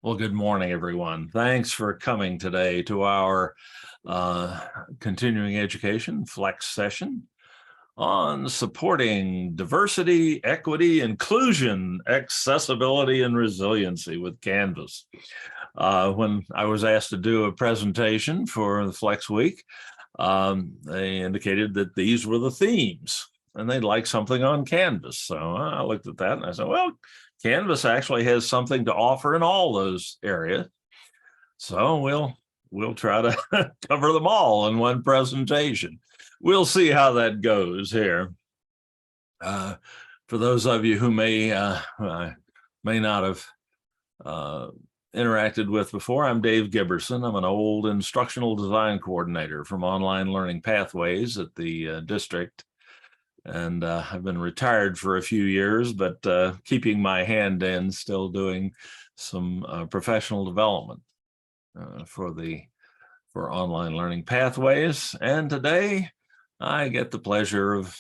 Well, good morning, everyone. Thanks for coming today to our continuing education flex session on supporting diversity, equity, inclusion, accessibility, and resiliency with Canvas. When I was asked to do a presentation for the Flex Week, they indicated that these were the themes and they'd like something on Canvas. So I looked at that and I said, well, Canvas actually has something to offer in all those areas. So we'll try to cover them all in one presentation. We'll see how that goes here. For those of you who may not have interacted with before, I'm Dave Giberson. I'm an old instructional design coordinator from Online Learning Pathways at the district. And I've been retired for a few years, but keeping my hand in, still doing some professional development for Online Learning Pathways. And today I get the pleasure of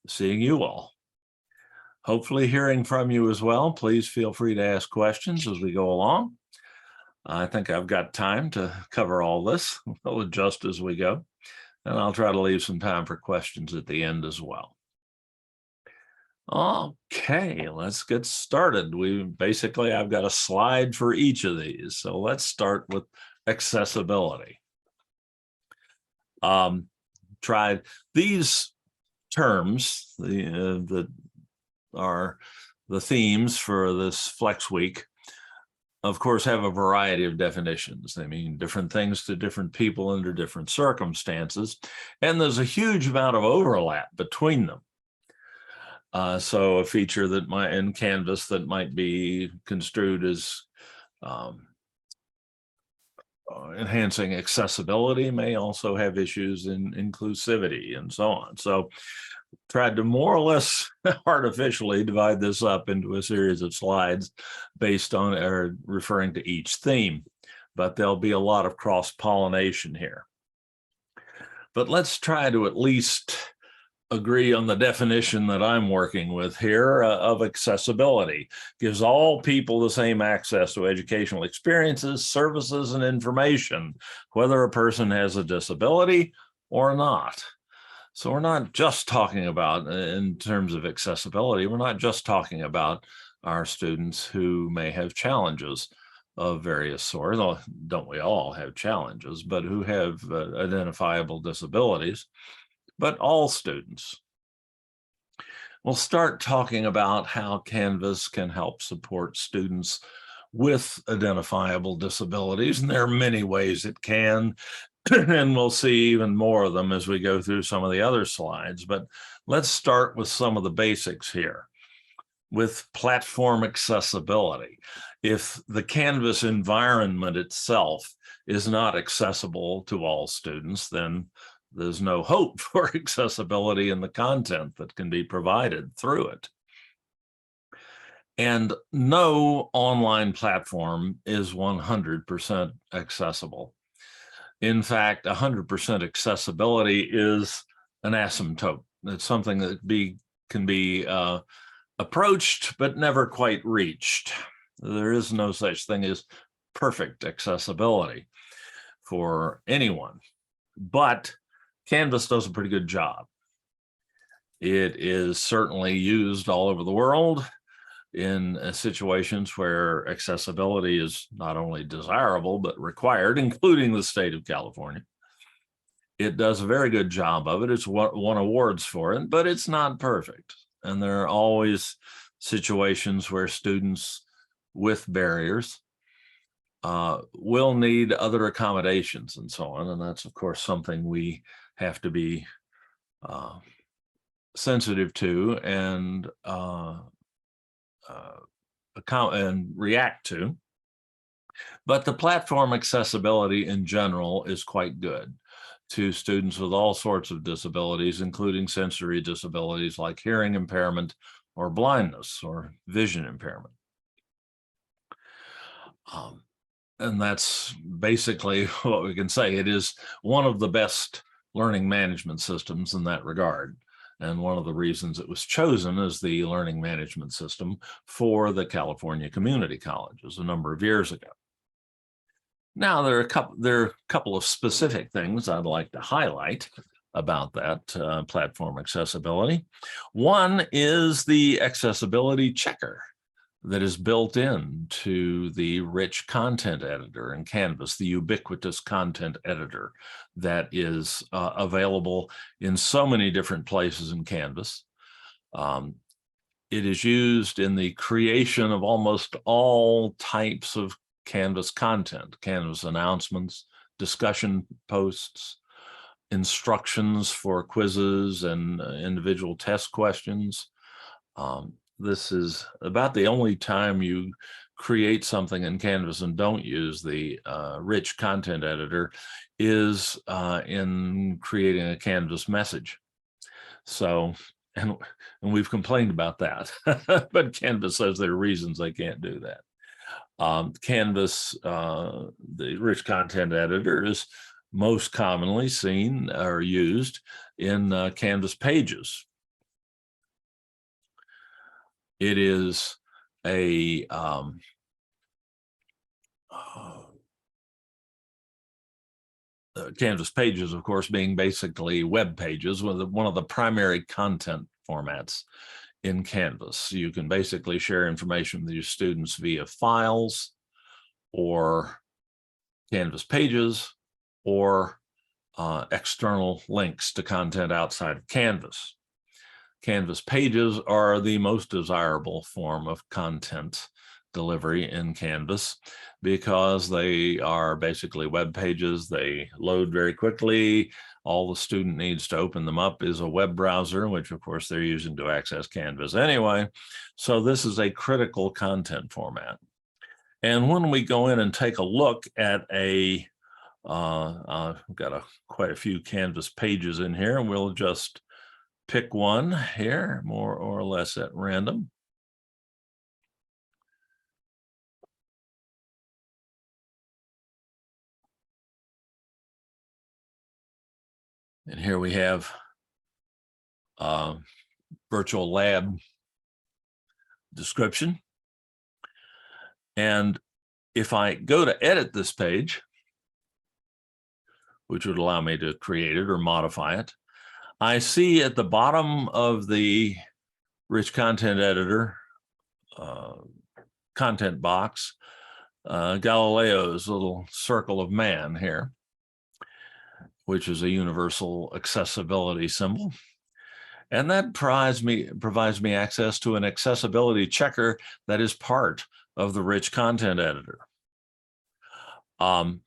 seeing you all. Hopefully hearing from you as well. Please feel free to ask questions as we go along. I think I've got time to cover all this. We'll adjust as we go. And I'll try to leave some time for questions at the end as well. Okay, let's get started. I've got a slide for each of these. So let's start with accessibility. Tried these terms that are the themes for this Flex Week, of course, have a variety of definitions. They mean different things to different people under different circumstances, and there's a huge amount of overlap between them. So a feature that might in Canvas that might be construed as enhancing accessibility may also have issues in inclusivity and so on. So tried to more or less artificially divide this up into a series of slides based on or referring to each theme, but there'll be a lot of cross-pollination here. But let's try to at least agree on the definition that I'm working with here of accessibility. Gives all people the same access to educational experiences, services, and information, whether a person has a disability or not. So we're not just talking about, in terms of accessibility, we're not just talking about our students who may have challenges of various sorts. Don't we all have challenges, but who have identifiable disabilities, but all students. We'll start talking about how Canvas can help support students with identifiable disabilities, and there are many ways it can. And we'll see even more of them as we go through some of the other slides. But let's start with some of the basics here. With platform accessibility, if the Canvas environment itself is not accessible to all students, then there's no hope for accessibility in the content that can be provided through it. And no online platform is 100% accessible. In fact, 100% accessibility is an asymptote. It's something that can be approached, but never quite reached. There is no such thing as perfect accessibility for anyone, but Canvas does a pretty good job. It is certainly used all over the world in situations where accessibility is not only desirable, but required, including the state of California. It does a very good job of it. It's won awards for it, but it's not perfect. And there are always situations where students with barriers will need other accommodations and so on. And that's, of course, something we have to be sensitive to and react to. But the platform accessibility in general is quite good to students with all sorts of disabilities, including sensory disabilities like hearing impairment or blindness or vision impairment. And that's basically what we can say. It is one of the best learning management systems in that regard. And one of the reasons it was chosen as the learning management system for the California community colleges a number of years ago. Now, there are a couple of specific things I'd like to highlight about that platform accessibility. One is the accessibility checker that is built into the rich content editor in Canvas, the ubiquitous content editor that is available in so many different places in Canvas. It is used in the creation of almost all types of Canvas content, Canvas announcements, discussion posts, instructions for quizzes and individual test questions. This is about the only time you create something in Canvas and don't use the rich content editor is in creating a Canvas message. So, and we've complained about that, but Canvas says there are reasons they can't do that. Canvas, the rich content editor, is most commonly seen or used in Canvas pages. It is a Canvas pages, of course, being basically web pages, one of the primary content formats in Canvas. You can basically share information with your students via files or Canvas pages or external links to content outside of Canvas. Canvas pages are the most desirable form of content delivery in Canvas because they are basically web pages. They load very quickly. All the student needs to open them up is a web browser, which of course they're using to access Canvas anyway. So this is a critical content format. And when we go in and take a look at I've got quite a few Canvas pages in here, and we'll just pick one here, more or less at random. And here we have virtual lab description. And if I go to edit this page, which would allow me to create it or modify it, I see at the bottom of the rich content editor content box, Galileo's little circle of man here, which is a universal accessibility symbol. And that provides me access to an accessibility checker that is part of the rich content editor. And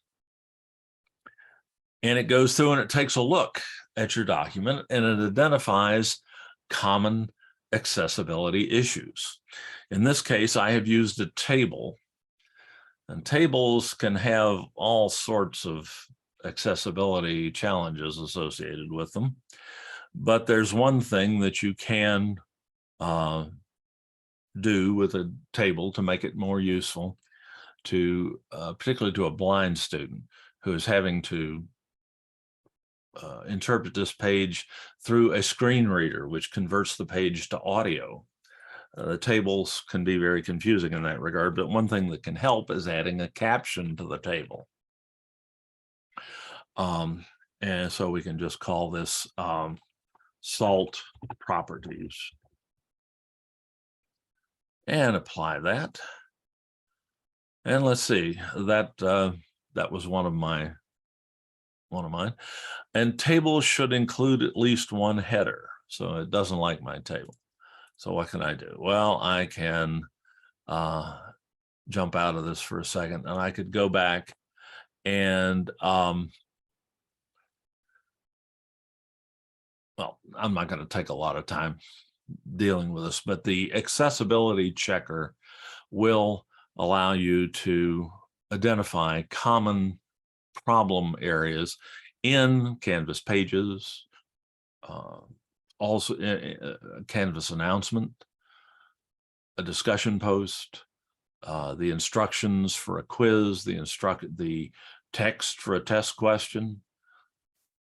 it goes through and it takes a look at your document and it identifies common accessibility issues. In this case, I have used a table, and tables can have all sorts of accessibility challenges associated with them. But there's one thing that you can do with a table to make it more useful to, particularly to a blind student who is having to interpret this page through a screen reader, which converts the page to audio. The tables can be very confusing in that regard, but one thing that can help is adding a caption to the table. And so we can just call this SALT properties and apply that. And let's see, that was one of mine. And tables should include at least one header. So it doesn't like my table. So what can I do? Well, I can jump out of this for a second, and I could go back and well, I'm not going to take a lot of time dealing with this, but the accessibility checker will allow you to identify common problem areas in Canvas pages, also a Canvas announcement, a discussion post, the instructions for a quiz, the text for a test question,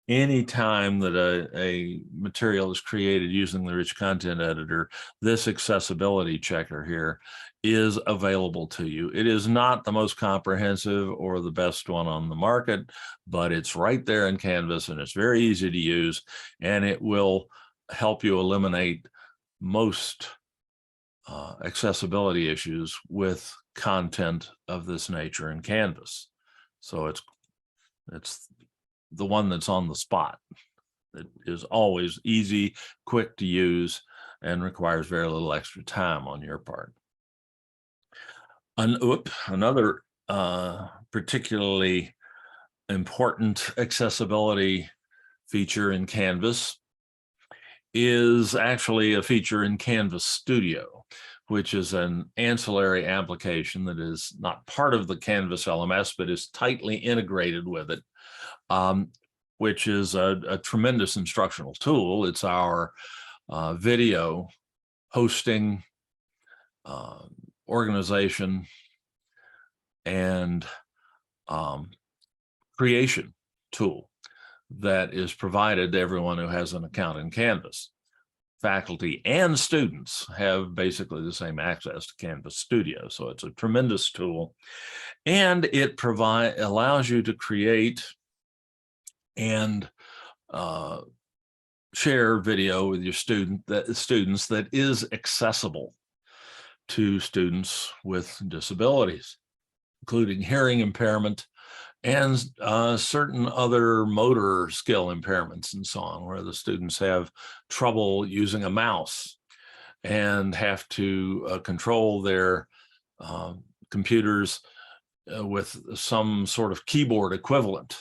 any time that a material is created using the rich content editor, this accessibility checker here is available to you. It is not the most comprehensive or the best one on the market, but it's right there in Canvas and it's very easy to use, and it will help you eliminate most accessibility issues with content of this nature in Canvas. So it's the one that's on the spot. It is always easy, quick to use, and requires very little extra time on your part. Another particularly important accessibility feature in Canvas is actually a feature in Canvas Studio, which is an ancillary application that is not part of the Canvas LMS, but is tightly integrated with it, which is a tremendous instructional tool. It's our video hosting, organization, and creation tool that is provided to everyone who has an account in Canvas. Faculty and students have basically the same access to Canvas Studio, so it's a tremendous tool, and it allows you to create and share video with your students that is accessible to students with disabilities, including hearing impairment and certain other motor skill impairments and so on, where the students have trouble using a mouse and have to control their computers with some sort of keyboard equivalent.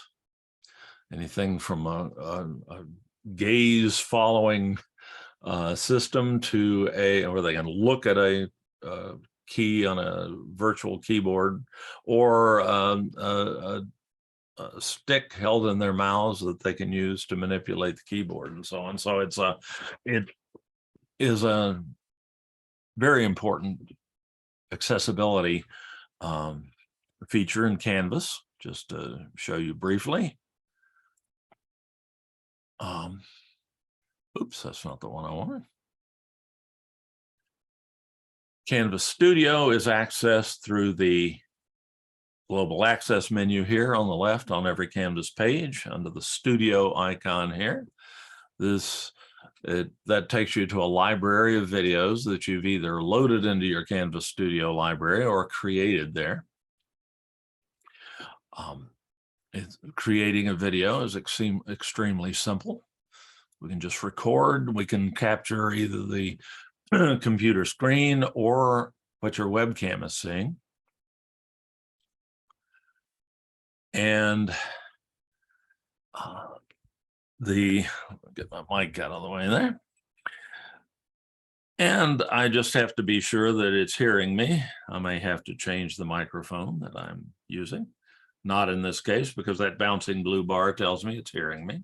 Anything from a gaze following system to where they can look at a key on a virtual keyboard, or a stick held in their mouths that they can use to manipulate the keyboard and so on. So it is a very important accessibility feature in Canvas, just to show you briefly. Oops, that's not the one I wanted. Canvas Studio is accessed through the global access menu here on the left on every Canvas page under the Studio icon here. That takes you to a library of videos that you've either loaded into your Canvas Studio library or created there. Creating a video is extremely simple. We can just record. We can capture either the computer screen or what your webcam is seeing. And get my mic out of the way there. And I just have to be sure that it's hearing me. I may have to change the microphone that I'm using. Not in this case, because that bouncing blue bar tells me it's hearing me.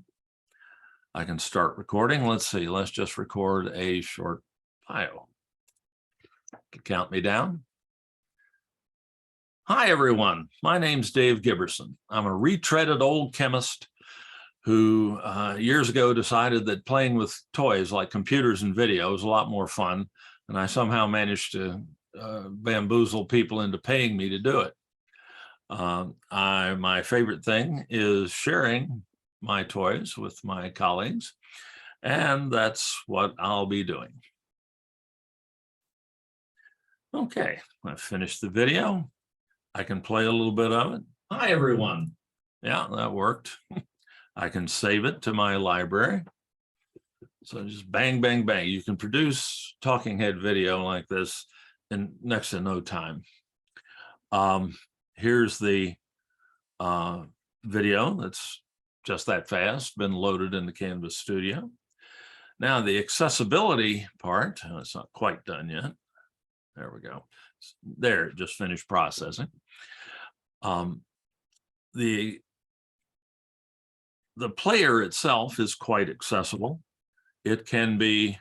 I can start recording. Let's see, let's just record a short bio. Count me down. Hi, everyone. My name's Dave Giberson. I'm a retreaded old chemist who years ago decided that playing with toys like computers and video was a lot more fun, and I somehow managed to bamboozle people into paying me to do it. My favorite thing is sharing my toys with my colleagues, and that's what I'll be doing. Okay, I've finished the video. I can play a little bit of it. Hi, everyone. Yeah, that worked. I can save it to my library. So just bang, bang, bang. You can produce talking head video like this in next to no time. Here's the video that's just that fast, been loaded into Canvas Studio. Now the accessibility part, it's not quite done yet. There we go. There, just finished processing. The player itself is quite accessible. It can be,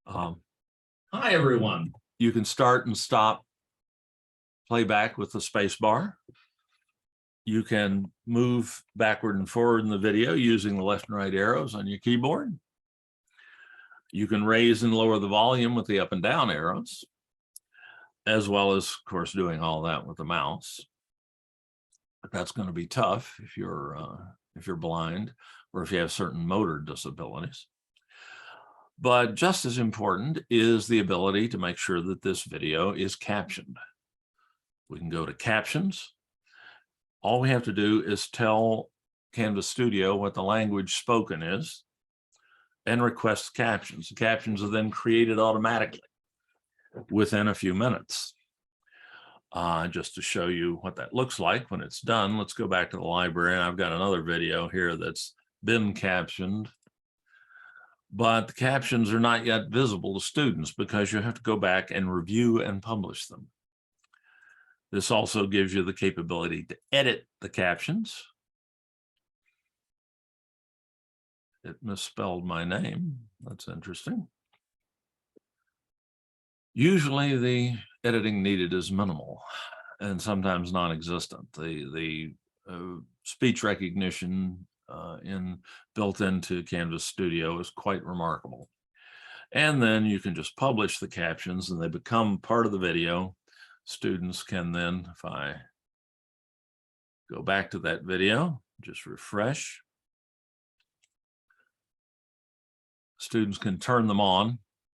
hi everyone. You can start and stop playback with the space bar. You can move backward and forward in the video using the left and right arrows on your keyboard. You can raise and lower the volume with the up and down arrows, as well as, of course, doing all that with the mouse. But that's going to be tough if you're blind or if you have certain motor disabilities. But just as important is the ability to make sure that this video is captioned. We can go to captions. All we have to do is tell Canvas Studio what the language spoken is and request captions. The captions are then created automatically within a few minutes. Just to show you what that looks like when it's done, let's go back to the library. And I've got another video here that's been captioned, but the captions are not yet visible to students because you have to go back and review and publish them. This also gives you the capability to edit the captions. It misspelled my name. That's interesting. Usually the editing needed is minimal and sometimes non-existent. The speech recognition built into Canvas Studio is quite remarkable. And then you can just publish the captions and they become part of the video. Students can then, if I go back to that video, just refresh, students can turn them on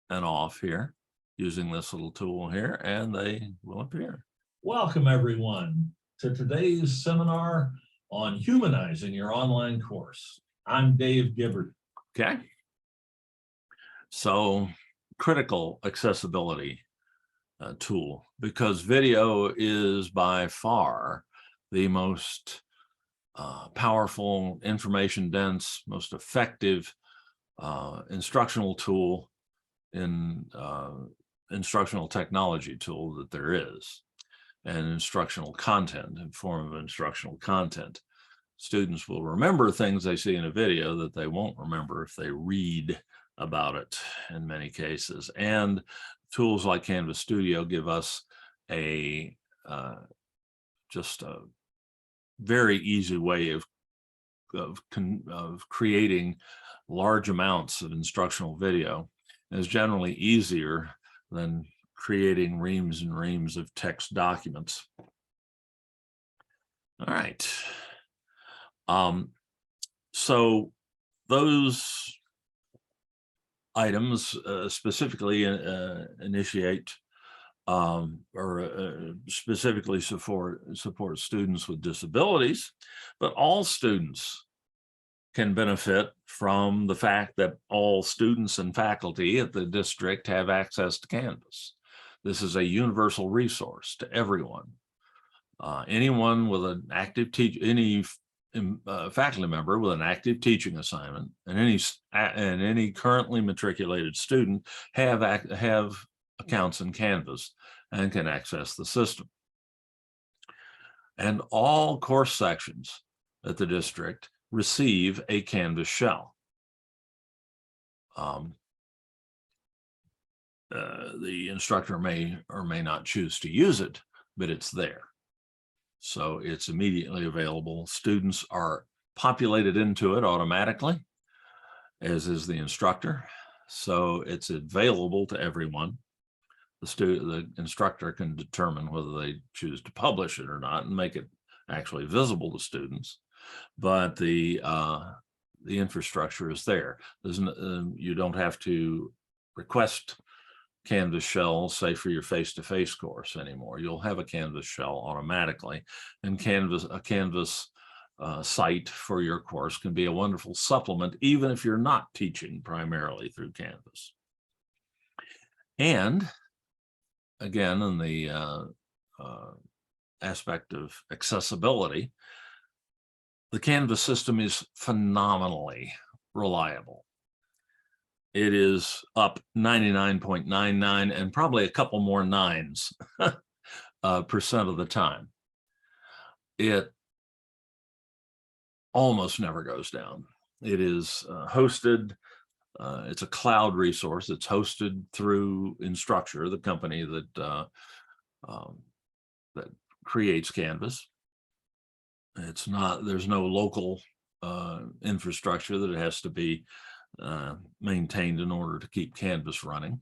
and off here using this little tool here, and they will appear. Welcome, everyone, to today's seminar on humanizing your online course. I'm Dave Gibbard. Okay. So, critical accessibility tool, because video is by far the most powerful, information-dense, most effective instructional tool in instructional technology tool that there is, and instructional content in form of instructional content. Students will remember things they see in a video that they won't remember if they read about it in many cases. And tools like Canvas Studio give us just a very easy way of creating large amounts of instructional video. And it's generally easier than creating reams and reams of text documents. All right. So those items specifically initiate or specifically support students with disabilities, but all students can benefit from the fact that all students and faculty at the district have access to Canvas. This is a universal resource to everyone. Anyone with an active any faculty member with an active teaching assignment and any currently matriculated student have accounts in Canvas and can access the system. And all course sections at the district receive a Canvas shell. The instructor may or may not choose to use it, but it's there. So it's immediately available. Students are populated into it automatically, as is the instructor. So it's available to everyone. The instructor can determine whether they choose to publish it or not and make it actually visible to students. But the infrastructure is there. You don't have to request Canvas shell, say for your face-to-face course anymore. You'll have a Canvas shell automatically, and a Canvas site for your course can be a wonderful supplement, even if you're not teaching primarily through Canvas. And again, in the aspect of accessibility, the Canvas system is phenomenally reliable. It is up 99.99 and probably a couple more nines percent of the time. It almost never goes down. It is hosted. It's a cloud resource. It's hosted through Instructure, the company that creates Canvas. there's no local infrastructure that it has to be maintained in order to keep Canvas running.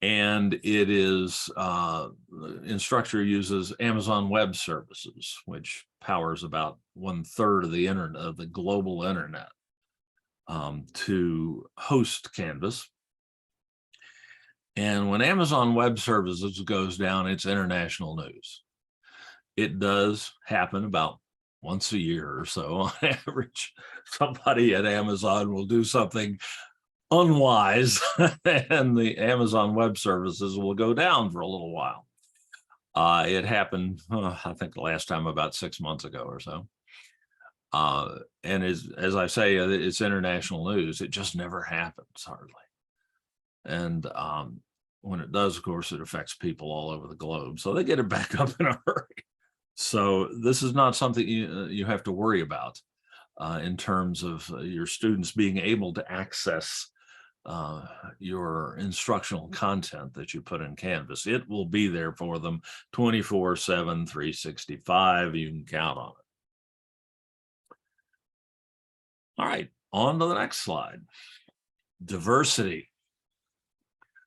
And it is, the instructor uses Amazon Web Services, which powers about 1/3 of the internet, of the global internet, to host Canvas. And when Amazon Web Services goes down, it's international news. It does happen about once a year or so on average. Somebody at Amazon will do something unwise and the Amazon Web Services will go down for a little while. It happened, I think the last time about 6 months ago or so. And as I say, it's international news. It just never happens hardly. And when it does, of course, it affects people all over the globe. So they get it back up in a hurry. So this is not something you have to worry about in terms of your students being able to access your instructional content that you put in Canvas. It will be there for them 24/7, 365. You can count on it. All right, on to the next slide. Diversity.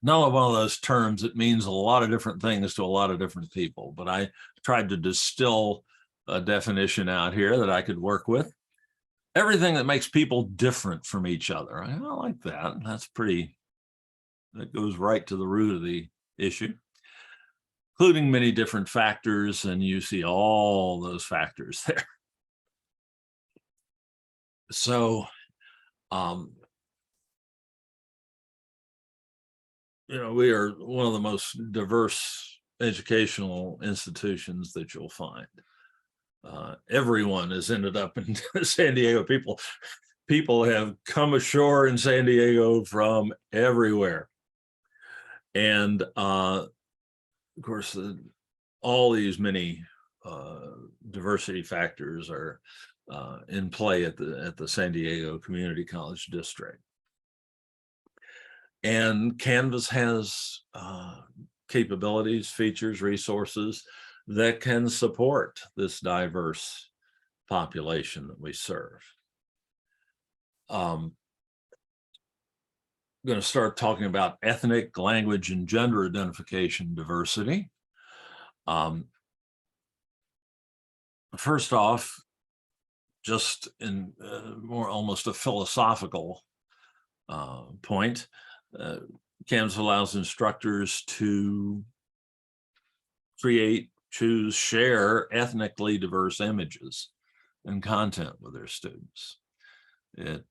Another one of those terms that means a lot of different things to a lot of different people, but I tried to distill a definition out here that I could work with. Everything that makes people different from each other. I like that. That goes right to the root of the issue, including many different factors, and you see all those factors there. So, we are one of the most diverse educational institutions that you'll find. Everyone has ended up in San Diego. People have come ashore in San Diego from everywhere. And of course, all these many diversity factors are in play at the San Diego Community College District. And Canvas has capabilities, features, resources that can support this diverse population that we serve. I'm going to start talking about ethnic, language, and gender identification diversity. First off, just in more almost a philosophical point, Canvas allows instructors to create, choose, share ethnically diverse images and content with their students. It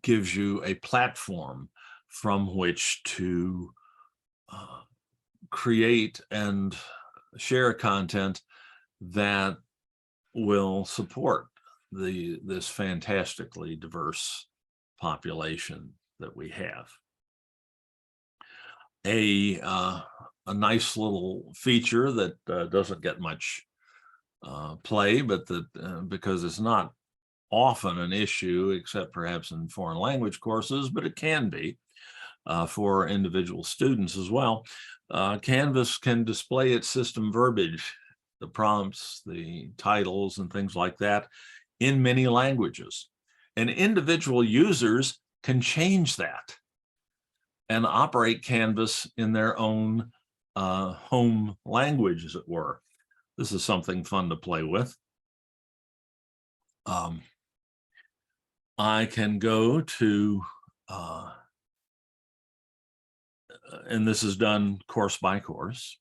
gives you a platform from which to create and share content that will support this fantastically diverse population that we have. A nice little feature that doesn't get much play, but that because it's not often an issue, except perhaps in foreign language courses, but it can be for individual students as well. Canvas can display its system verbiage, the prompts, the titles, and things like that in many languages. And individual users can change that and operate Canvas in their own home language, as it were. This is something fun to play with. I can go to, and this is done course by course.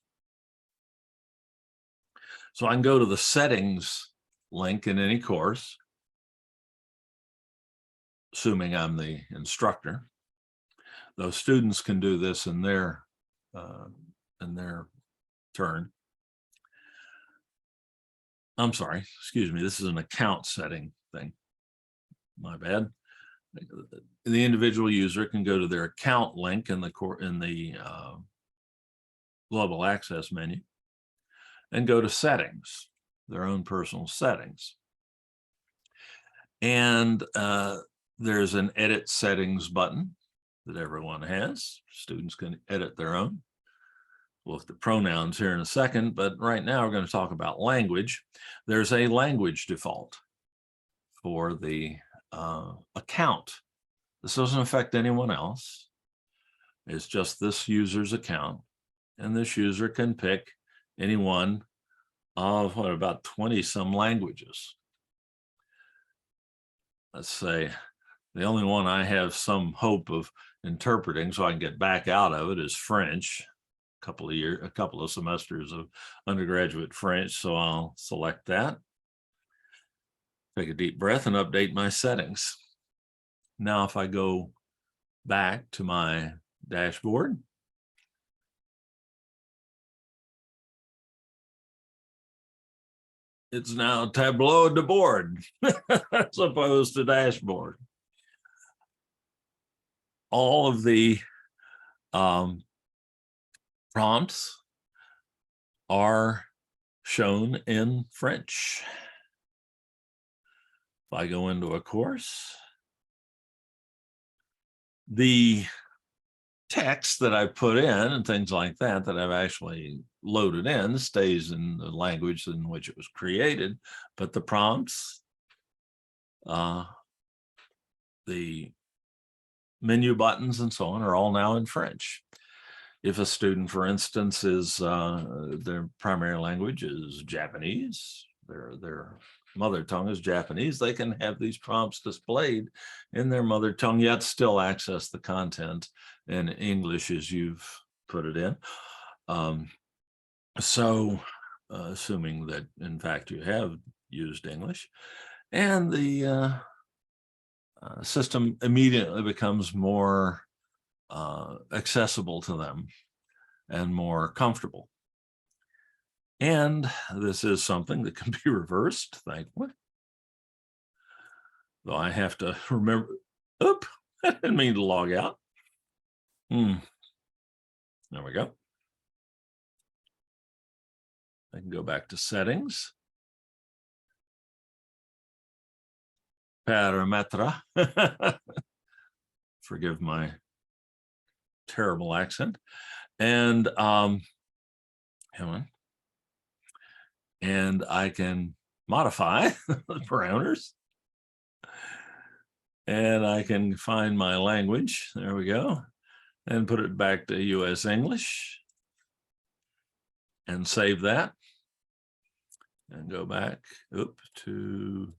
So I can go to the settings link in any course, assuming I'm the instructor. Those students can do this in their turn. I'm sorry, excuse me, this is an account setting thing. My bad. The individual user can go to their account link in the global access menu and go to settings, their own personal settings. And there's an edit settings button that everyone has. Students can edit their own. look at the pronouns here in a second, but right now we're going to talk about language. There's a language default for the account. This doesn't affect anyone else. It's just this user's account, and this user can pick any one of about 20 some languages. Let's say the only one I have some hope of interpreting so I can get back out of it is French. A couple of semesters of undergraduate French. So I'll select that. Take a deep breath and update my settings. Now, if I go back to my dashboard, it's now tableau de bord as opposed to dashboard. All of the prompts are shown in French. If I go into a course, the text that I put in and things like that I've actually loaded in stays in the language in which it was created, but the prompts, the menu buttons and so on are all now in French. If a student, for instance, is their primary language is Japanese, their mother tongue is Japanese, they can have these prompts displayed in their mother tongue, yet still access the content in English as you've put it in. Assuming that, in fact, you have used English, and the system immediately becomes more accessible to them and more comfortable. And this is something that can be reversed, thankfully. Though I have to remember, I didn't mean to log out. There we go. I can go back to settings. Parametra. Forgive my terrible accent. And come on. And I can modify the parameters. And I can find my language. There we go. And put it back to US English. And save that. And go back to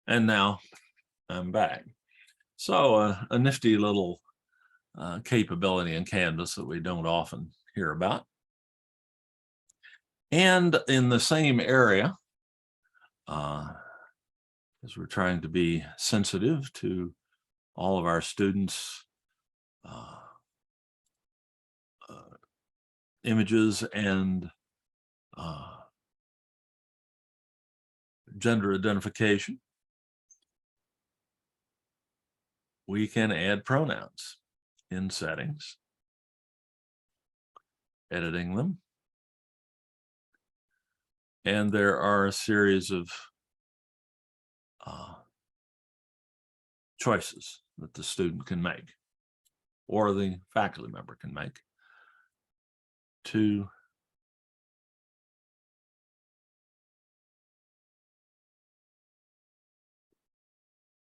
and now I'm back. So a nifty little capability in Canvas that we don't often hear about. And in the same area, as we're trying to be sensitive to all of our students' images and gender identification, we can add pronouns in settings, editing them. And there are a series of choices that the student can make or the faculty member can make to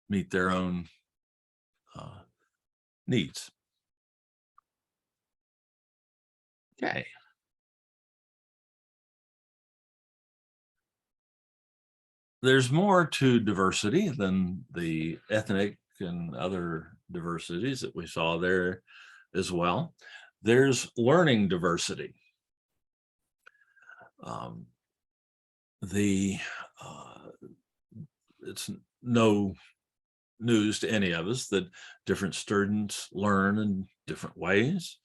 meet their own needs. Okay. There's more to diversity than the ethnic and other diversities that we saw there as well. There's learning diversity. It's no news to any of us that different students learn in different ways.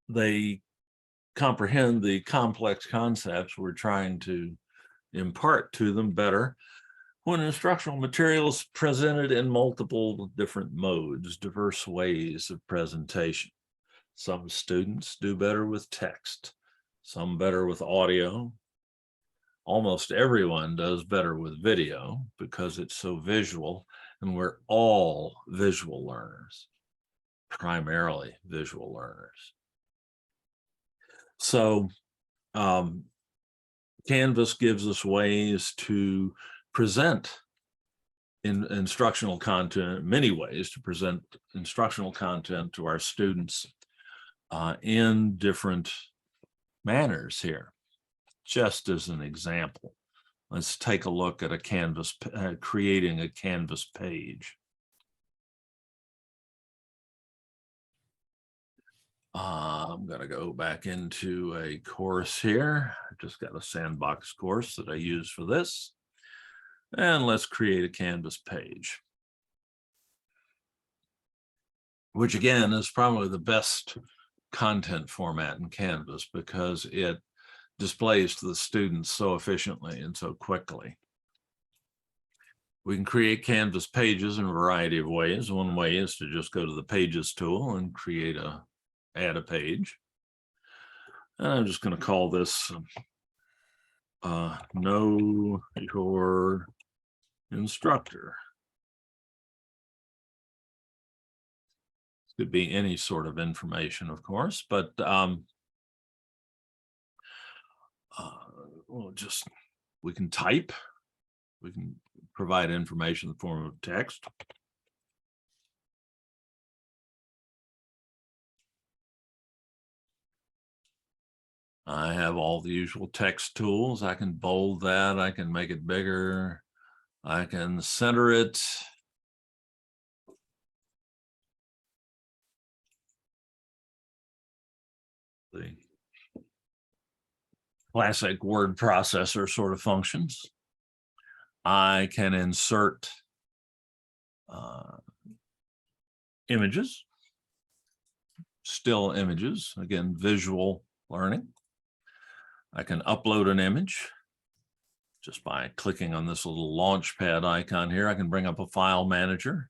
They comprehend the complex concepts we're trying to impart to them better when instructional material is presented in multiple different modes, diverse ways of presentation. Some students do better with text, some better with audio. Almost everyone does better with video because it's so visual and we're all visual learners, primarily visual learners. So Canvas gives us ways to present instructional content, many ways to present instructional content to our students in different manners here. Just as an example, let's take a look at a Canvas, creating a Canvas page. I'm going to go back into a course here. I just got a sandbox course that I use for this. And let's create a Canvas page, which again is probably the best content format in Canvas because it displays to the students so efficiently and so quickly. We can create Canvas pages in a variety of ways. One way is to just go to the Pages tool and add a page. And I'm just going to call this Know Your Instructor. Could be any sort of information, of course, but we can type, we can provide information in the form of text. I have all the usual text tools. I can bold that, I can make it bigger, I can center it. The classic word processor sort of functions. I can insert images, still images, again, visual learning. I can upload an image just by clicking on this little launchpad icon here. I can bring up a file manager.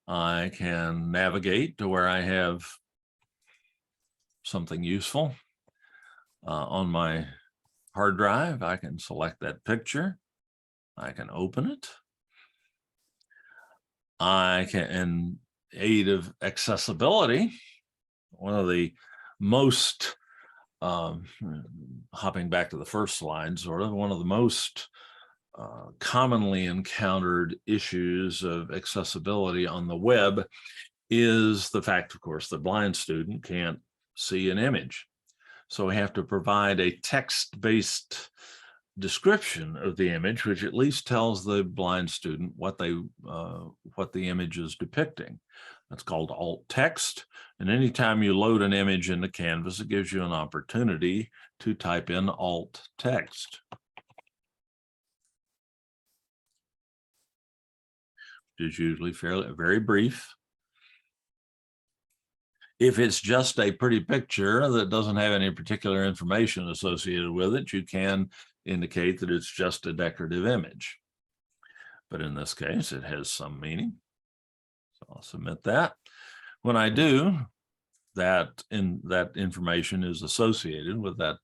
I can navigate to where I have something useful on my hard drive. I can select that picture. I can open it. I can, in aid of accessibility, one of the most, hopping back to the first slide, sort of, one of the most commonly encountered issues of accessibility on the web is the fact, of course, the blind student can't see an image. So we have to provide a text-based description of the image, which at least tells the blind student what the image is depicting. That's called alt text. And anytime you load an image into Canvas, it gives you an opportunity to type in alt text. Which is usually very brief. If it's just a pretty picture that doesn't have any particular information associated with it, you can indicate that it's just a decorative image. But in this case, it has some meaning. So I'll submit that. When I do, that information is associated with that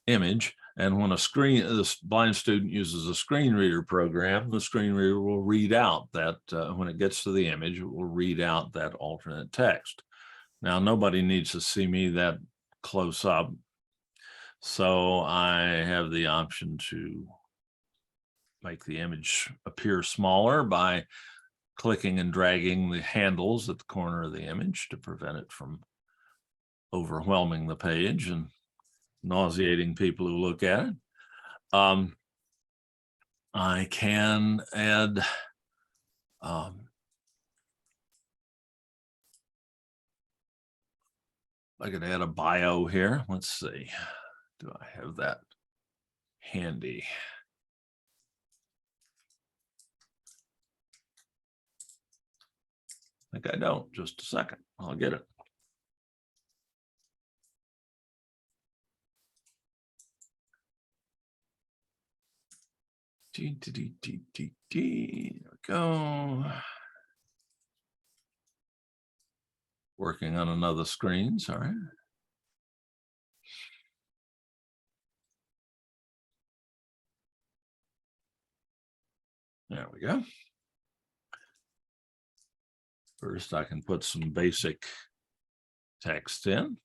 image. And when this blind student uses a screen reader program, the screen reader will read out that, when it gets to the image, it will read out that alternate text. Now, nobody needs to see me that close up. So I have the option to make the image appear smaller by clicking and dragging the handles at the corner of the image to prevent it from overwhelming the page and nauseating people who look at it. I can add I could add a bio here. Let's see. Do I have that handy? I think I don't. Just a second. I'll get it. There we go. Working on another screen, sorry. There we go. First, I can put some basic text in.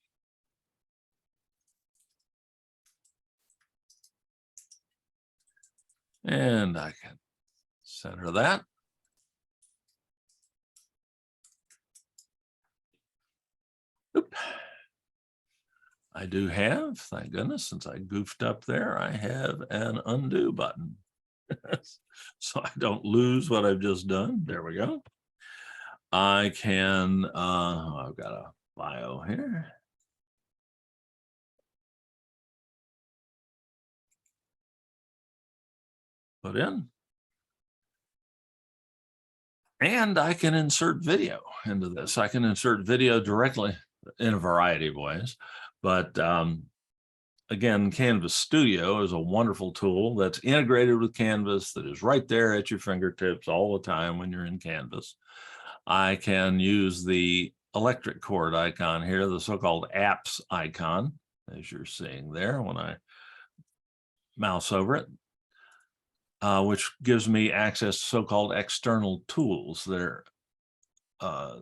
And I can center that. Oop. I do have, thank goodness, since I goofed up there, I have an undo button. So I don't lose what I've just done. There we go. I can, I've got a bio here. Put in. And I can insert video into this. I can insert video directly in a variety of ways. But again, Canvas Studio is a wonderful tool that's integrated with Canvas, that is right there at your fingertips all the time when you're in Canvas. I can use the electric cord icon here, the so-called apps icon, as you're seeing there when I mouse over it, which gives me access to so-called external tools that are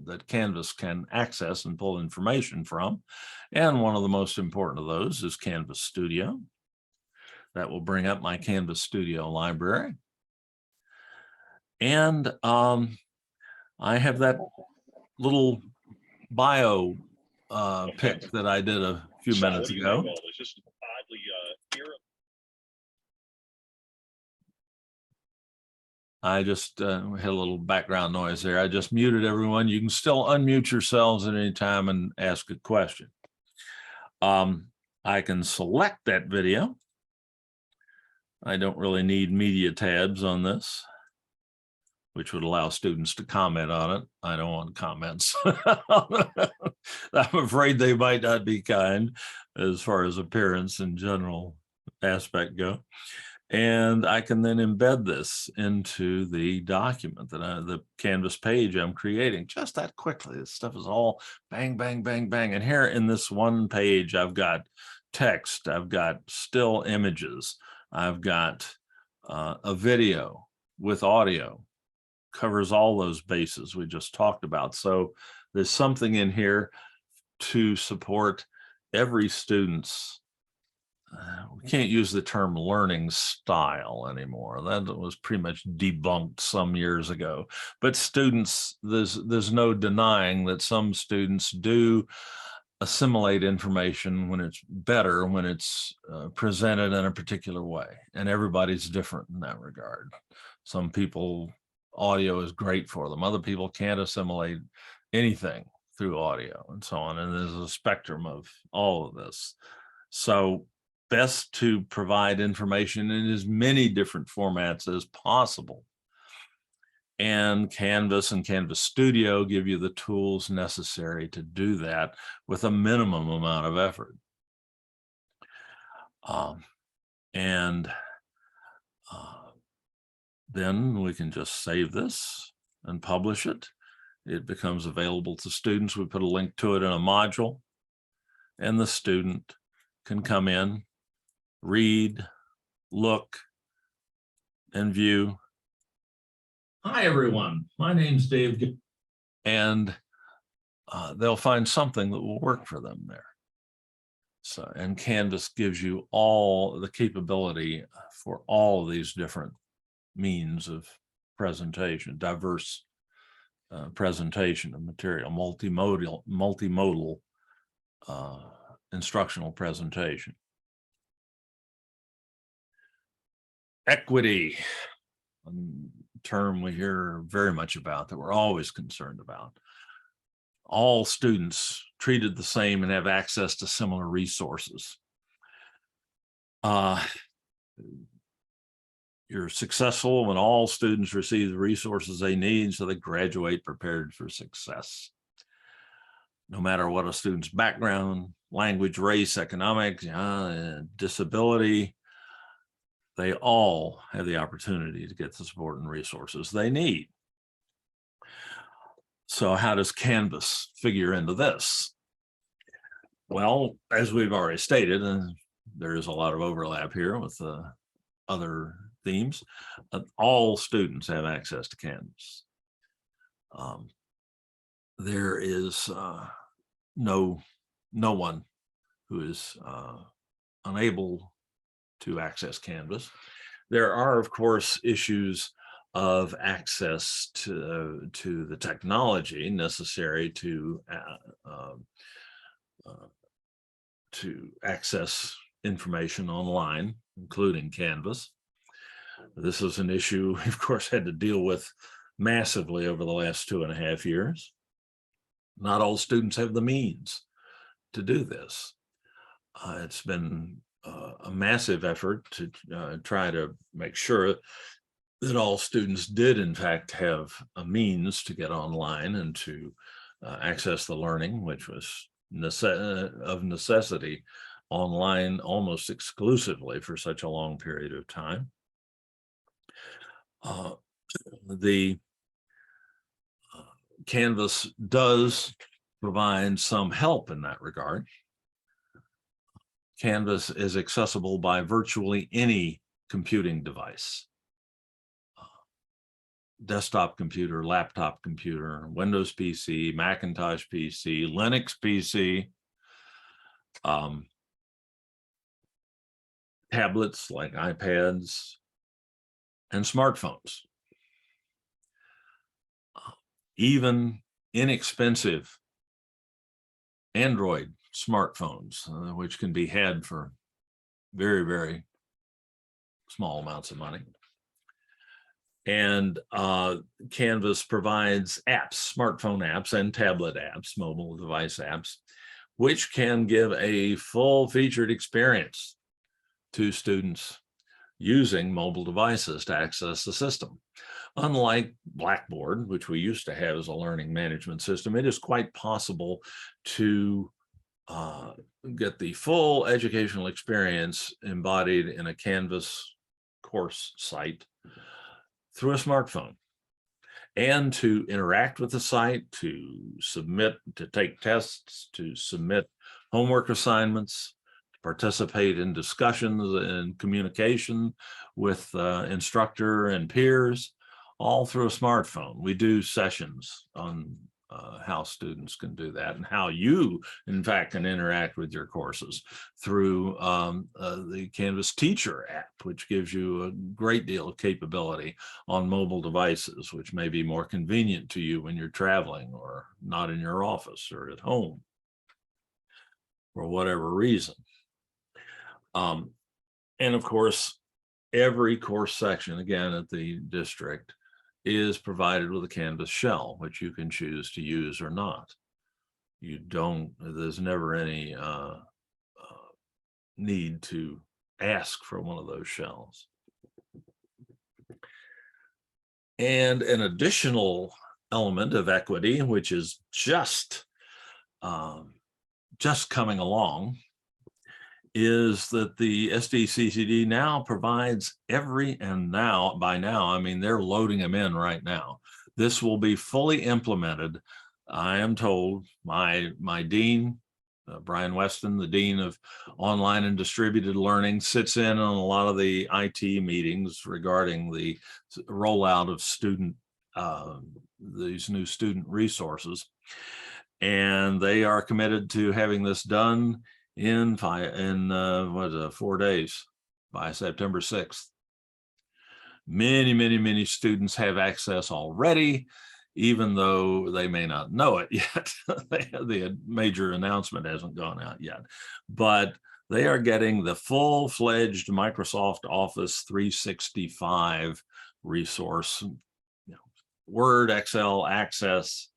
that Canvas can access and pull information from. And one of the most important of those is Canvas Studio. That will bring up my Canvas Studio library. And I have that little bio pic that I did a few minutes ago. I just had a little background noise there. I just muted everyone. You can still unmute yourselves at any time and ask a question. I can select that video. I don't really need media tabs on this, which would allow students to comment on it. I don't want comments. I'm afraid they might not be kind as far as appearance and general aspect go. And I can then embed this into the document that the Canvas page I'm creating just that quickly. This stuff is all bang, bang, bang, bang. And here in this one page, I've got text, I've got still images, I've got a video with audio, covers all those bases we just talked about. So there's something in here to support every student's we can't use the term learning style anymore. That was pretty much debunked some years ago. But students, there's no denying that some students do assimilate information when it's better, when it's presented in a particular way. And everybody's different in that regard. Some people, audio is great for them. Other people can't assimilate anything through audio and so on. And there's a spectrum of all of this. So best to provide information in as many different formats as possible. And Canvas and Canvas Studio give you the tools necessary to do that with a minimum amount of effort. Then we can just save this and publish it. It becomes available to students. We put a link to it in a module, and the student can come in, read, look, and view. Hi, everyone. My name's Dave, and they'll find something that will work for them there. So, and Canvas gives you all the capability for all of these different means of presentation, diverse presentation of material, multimodal instructional presentation. Equity, a term we hear very much about, that we're always concerned about. All students treated the same and have access to similar resources. You're successful when all students receive the resources they need so they graduate prepared for success. No matter what a student's background, language, race, economics, disability, they all have the opportunity to get the support and resources they need. So how does Canvas figure into this? Well, as we've already stated, and there is a lot of overlap here with other themes, all students have access to Canvas. there is no one who is unable to access Canvas. There are, of course, issues of access to the technology necessary to access information online, including Canvas. This is an issue we, of course, had to deal with massively over the last 2.5 years. Not all students have the means to do this. It's been a massive effort to try to make sure that all students did, in fact, have a means to get online and to access the learning, which was of necessity online almost exclusively for such a long period of time. The Canvas does provide some help in that regard. Canvas is accessible by virtually any computing device. Desktop computer, laptop computer, Windows PC, Macintosh PC, Linux PC, tablets like iPads, and smartphones. Even inexpensive Android smartphones, which can be had for very, very small amounts of money. And Canvas provides apps, smartphone apps and tablet apps, mobile device apps, which can give a full-featured experience to students using mobile devices to access the system. Unlike Blackboard, which we used to have as a learning management system, it is quite possible to get the full educational experience embodied in a Canvas course site through a smartphone, and to interact with the site, to submit, to take tests, to submit homework assignments, to participate in discussions and communication with instructor and peers, all through a smartphone. We do sessions on how students can do that and how you, in fact, can interact with your courses through the Canvas Teacher app, which gives you a great deal of capability on mobile devices, which may be more convenient to you when you're traveling or not in your office or at home for whatever reason. And of course, every course section, again, at the district is provided with a Canvas shell, which you can choose to use or not. There's never any need to ask for one of those shells. And an additional element of equity, which is just coming along, is that the SDCCD now provides by now, I mean, they're loading them in right now. This will be fully implemented. I am told my dean, Brian Weston, the Dean of Online and Distributed Learning, sits in on a lot of the IT meetings regarding the rollout of these new student resources. And they are committed to having this done in 4 days, by September 6th. Many students have access already, even though they may not know it yet. The major announcement hasn't gone out yet, but they are getting the full-fledged Microsoft Office 365 resource, Word, Excel, Access,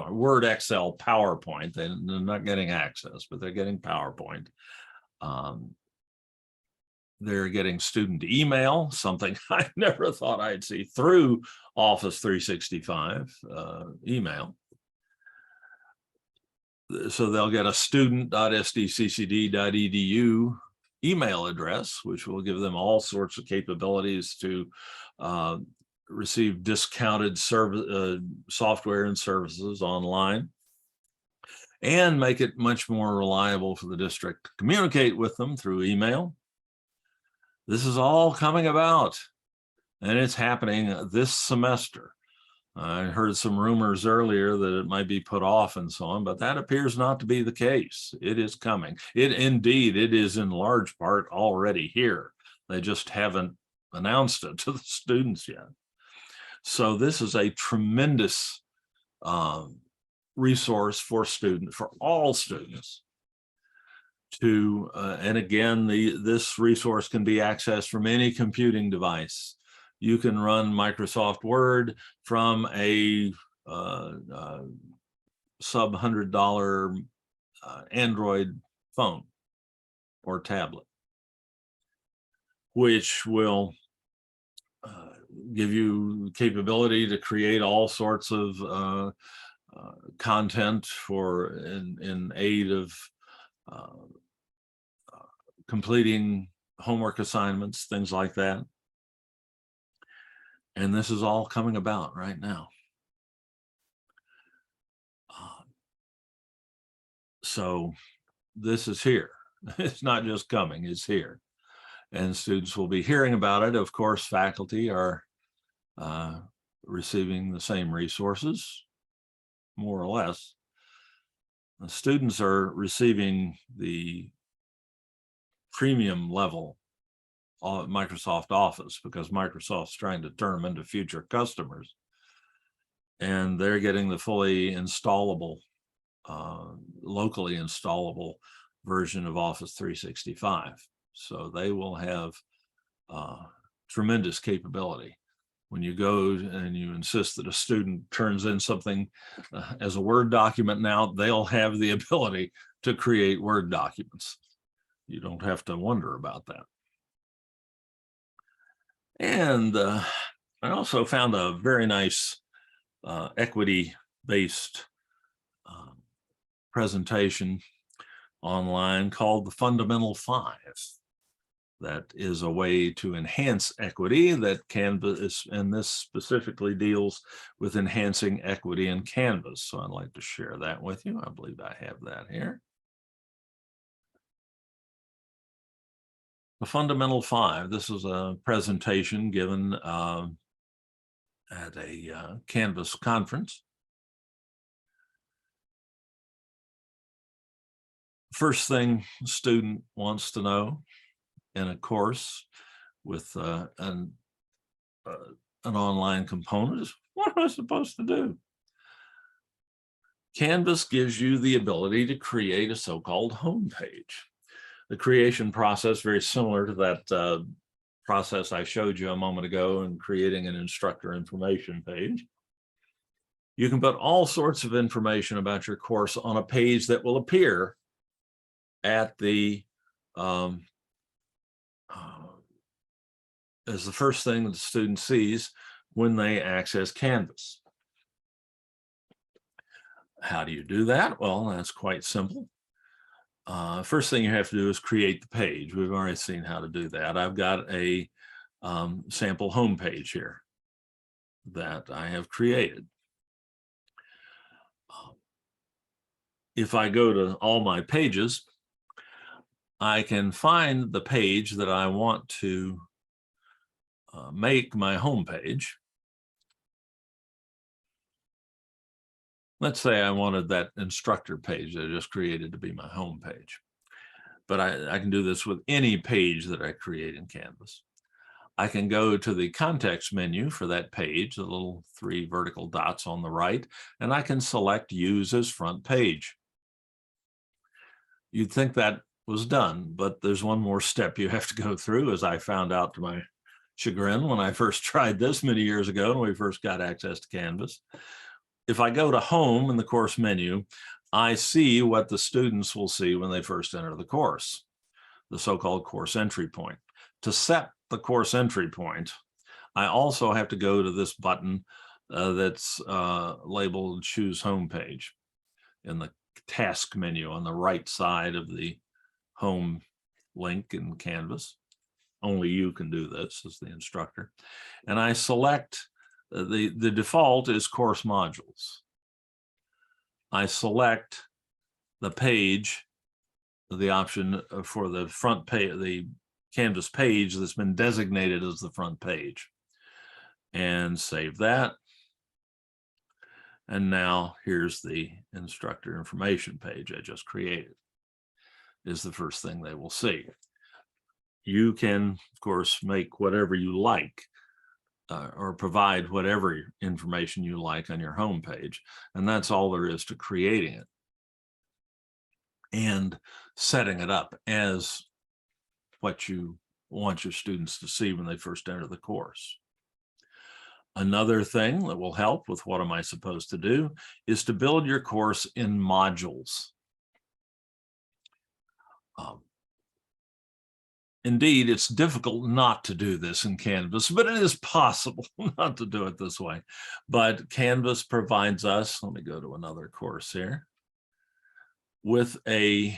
Word, Excel, PowerPoint. They're not getting Access, but they're getting PowerPoint. They're getting student email, something I never thought I'd see, through Office 365 email. So they'll get a student.sdccd.edu email address, which will give them all sorts of capabilities to receive discounted software and services online, and make it much more reliable for the district to communicate with them through email. This is all coming about, and it's happening this semester. I heard some rumors earlier that it might be put off and so on, but that appears not to be the case. It is coming. It is in large part already here. They just haven't announced it to the students yet. So this is a tremendous resource for all students to, and again, this resource can be accessed from any computing device. You can run Microsoft Word from a sub $100 Android phone or tablet, which will give you capability to create all sorts of content for in aid of completing homework assignments, things like that. And this is all coming about right now. So this is here. It's not just coming, it's here. And students will be hearing about it. Of course, faculty are receiving the same resources, more or less. The students are receiving the premium level Microsoft Office because Microsoft's trying to turn them into future customers. And they're getting the fully installable, locally installable version of Office 365. So they will have tremendous capability. When you go and you insist that a student turns in something as a Word document now, they'll have the ability to create Word documents. You don't have to wonder about that. And I also found a very nice equity-based presentation online called the Fundamental 5. That is a way to enhance equity that Canvas, and this specifically deals with enhancing equity in Canvas. So I'd like to share that with you. I believe I have that here. The Fundamental 5, this is a presentation given at a Canvas conference. First thing a student wants to know in a course with an online component is, what am I supposed to do? Canvas gives you the ability to create a so-called home page. The creation process, very similar to that process I showed you a moment ago in creating an instructor information page. You can put all sorts of information about your course on a page that will appear at the as the first thing that the student sees when they access Canvas. How do you do that? Well, that's quite simple. First thing you have to do is create the page. We've already seen how to do that. I've got a sample home page here that I have created. If I go to all my pages, I can find the page that I want to make my home page. Let's say I wanted that instructor page that I just created to be my home page. But I can do this with any page that I create in Canvas. I can go to the context menu for that page, the little 3 vertical dots on the right, and I can select Use as Front Page. You'd think that was done, but there's one more step you have to go through, as I found out to my chagrin when I first tried this many years ago when we first got access to Canvas. If I go to Home in the course menu, I see what the students will see when they first enter the course, the so-called course entry point. To set the course entry point, I also have to go to this button that's labeled Choose Home Page in the task menu on the right side of the home link in Canvas. Only you can do this as the instructor. And I select, the default is course modules. I select the page, the option for the front page, the Canvas page that's been designated as the front page, and save that. And now here's the instructor information page I just created, is the first thing they will see. You can, of course, make whatever you like or provide whatever information you like on your home page. And that's all there is to creating it and setting it up as what you want your students to see when they first enter the course. Another thing that will help with what am I supposed to do is to build your course in modules. Indeed, it's difficult not to do this in Canvas, but it is possible not to do it this way. But Canvas provides us, let me go to another course here, with a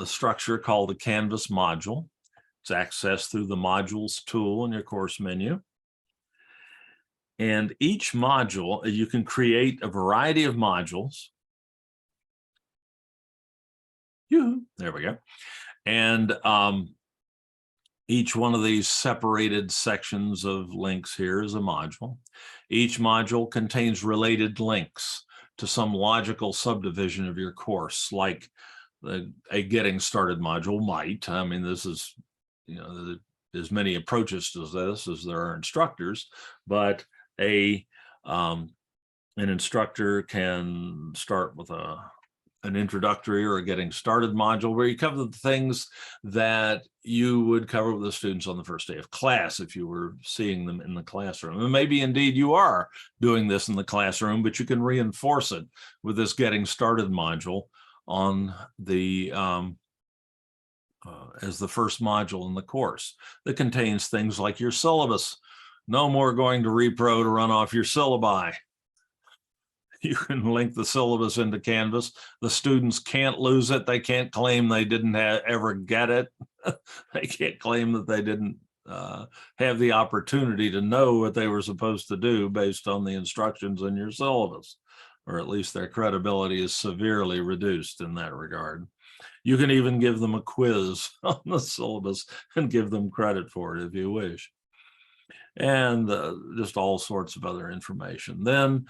structure called a Canvas module. It's accessed through the modules tool in your course menu. And each module, you can create a variety of modules. There we go. And each one of these separated sections of links here is a module. Each module contains related links to some logical subdivision of your course, like a getting started module might. I mean, this is, there's many approaches to this as there are instructors, but an instructor can start with an introductory or a getting started module where you cover the things that you would cover with the students on the first day of class if you were seeing them in the classroom. And maybe indeed you are doing this in the classroom, but you can reinforce it with this getting started module on the as the first module in the course that contains things like your syllabus. No more going to repro to run off your syllabi. You can link the syllabus into Canvas. The students can't lose it. They can't claim they didn't ever get it. They can't claim that they didn't have the opportunity to know what they were supposed to do based on the instructions in your syllabus, or at least their credibility is severely reduced in that regard. You can even give them a quiz on the syllabus and give them credit for it if you wish. And just all sorts of other information. Then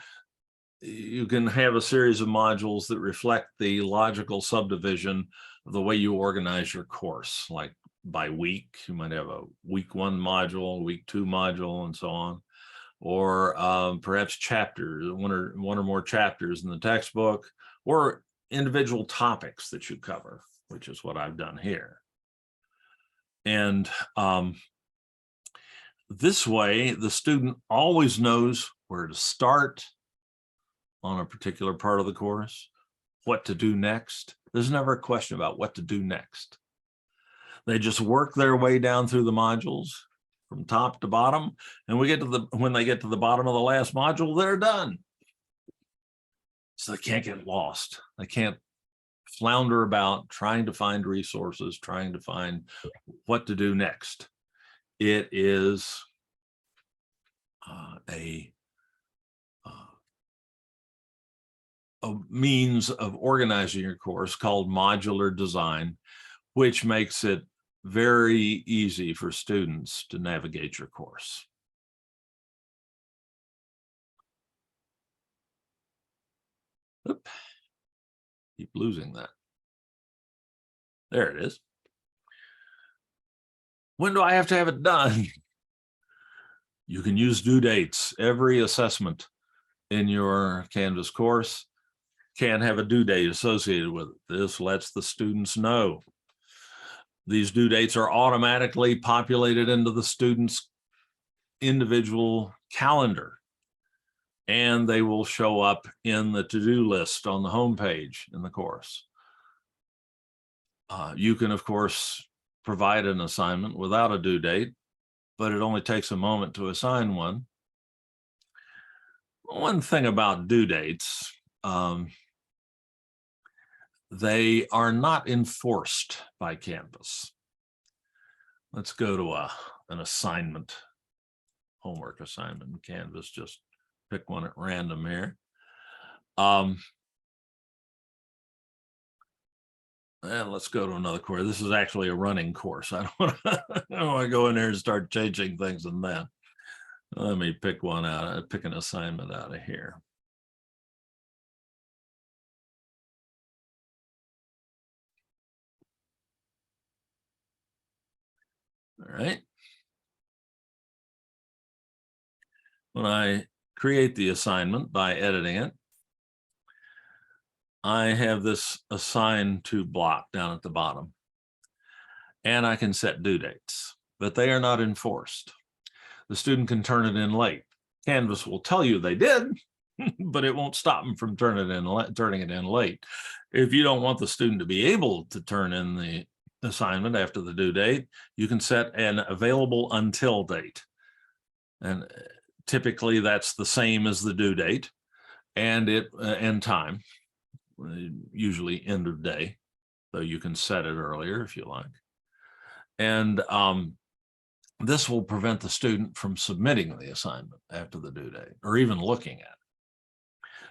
you can have a series of modules that reflect the logical subdivision of the way you organize your course, like by week. You might have a week 1 module, week 2 module, and so on. Or perhaps chapters, one or more chapters in the textbook, or individual topics that you cover, which is what I've done here. And this way, the student always knows where to start on a particular part of the course, what to do next. There's never a question about what to do next. They just work their way down through the modules from top to bottom, and when they get to the bottom of the last module, they're done. So they can't get lost. They can't flounder about trying to find resources, trying to find what to do next. It is a means of organizing your course called modular design, which makes it very easy for students to navigate your course. Oop. Keep losing that. There it is. When do I have to have it done? You can use due dates. Every assessment in your Canvas course can have a due date associated with it. This lets the students know. These due dates are automatically populated into the student's individual calendar, and they will show up in the to-do list on the home page in the course. You can, of course, provide an assignment without a due date, but it only takes a moment to assign one. One thing about due dates, they are not enforced by Canvas. Let's go to an assignment, homework assignment in Canvas. Just pick one at random here. And let's go to another course. This is actually a running course. I don't want to go in there and start changing things in that. Let me pick one out, pick an assignment out of here. All right. When I create the assignment by editing it, I have this assign to block down at the bottom. And I can set due dates, but they are not enforced. The student can turn it in late. Canvas will tell you they did, but it won't stop them from turning it in late. If you don't want the student to be able to turn in the assignment after the due date, you can set an available until date. And typically that's the same as the due date and end time, usually end of day, though you can set it earlier if you like. And this will prevent the student from submitting the assignment after the due date or even looking at it.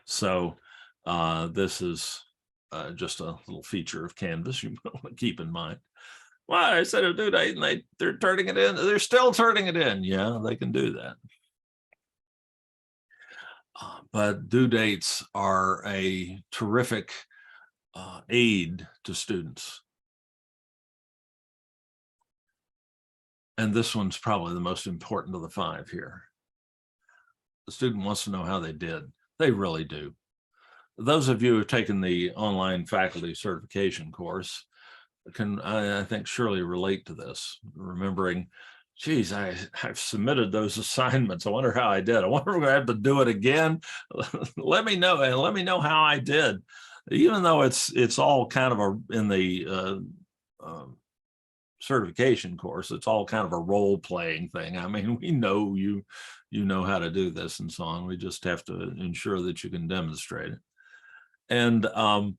So this is just a little feature of Canvas you want to keep in mind. Well, I set a due date and they're turning it in. They're still turning it in. Yeah, they can do that. But due dates are a terrific aid to students. And this one's probably the most important of the 5 here. The student wants to know how they did. They really do. Those of you who have taken the online faculty certification course can, I think, surely relate to this, remembering, geez, I've submitted those assignments. I wonder how I did. I wonder if I have to do it again. Let me know, and let me know how I did. Even though it's all kind of in the certification course, it's all kind of a role-playing thing. I mean, we know you know how to do this and so on. We just have to ensure that you can demonstrate it. And I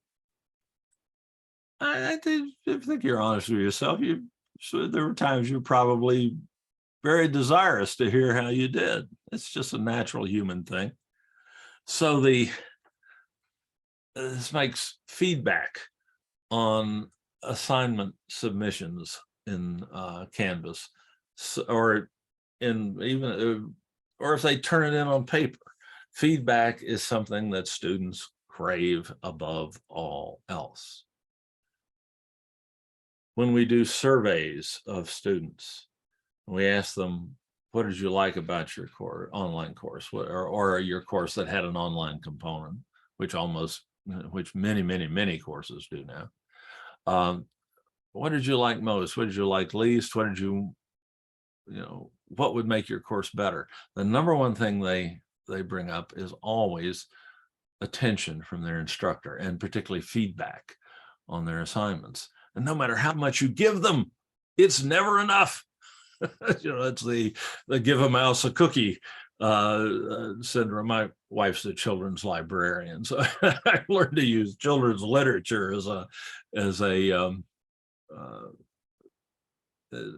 think you're honest with yourself. So there were times you're probably very desirous to hear how you did. It's just a natural human thing. So this makes feedback on assignment submissions in Canvas, or if they turn it in on paper. Feedback is something that students crave above all else. When we do surveys of students, we ask them, what did you like about your online course, or your course that had an online component, which many courses do now. What did you like most? What did you like least? What would make your course better? The number one thing they bring up is always attention from their instructor, and particularly feedback on their assignments. And no matter how much you give them, it's never enough. It's the give a mouse a cookie syndrome. My wife's a children's librarian, so I learned to use children's literature as a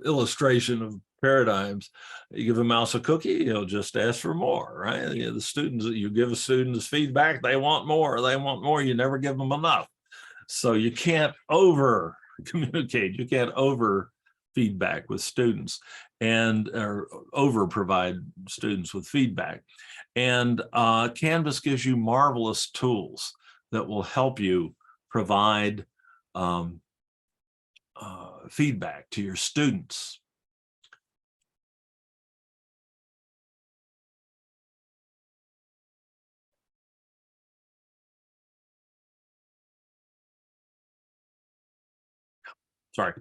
illustration of paradigms. You give a mouse a cookie, he'll just ask for more, right? The students, you give a students feedback, they want more. You never give them enough. So you can't over communicate. You can't over feedback with students or over provide students with feedback. And Canvas gives you marvelous tools that will help you provide feedback to your students. Sorry,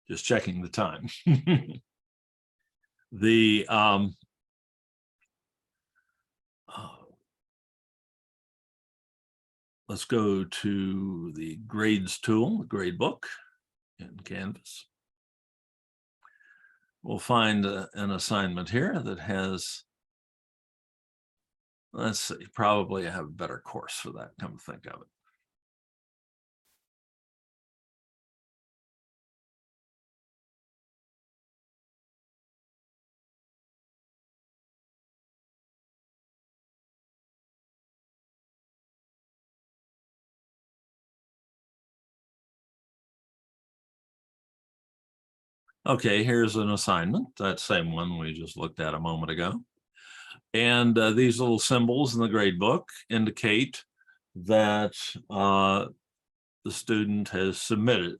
just checking the time. Let's go to the grades tool, the grade book in Canvas. We'll find an assignment here that has, let's see, probably I have a better course for that, come to think of it. Okay, here's an assignment, that same one we just looked at a moment ago. And these little symbols in the grade book indicate that a student has submitted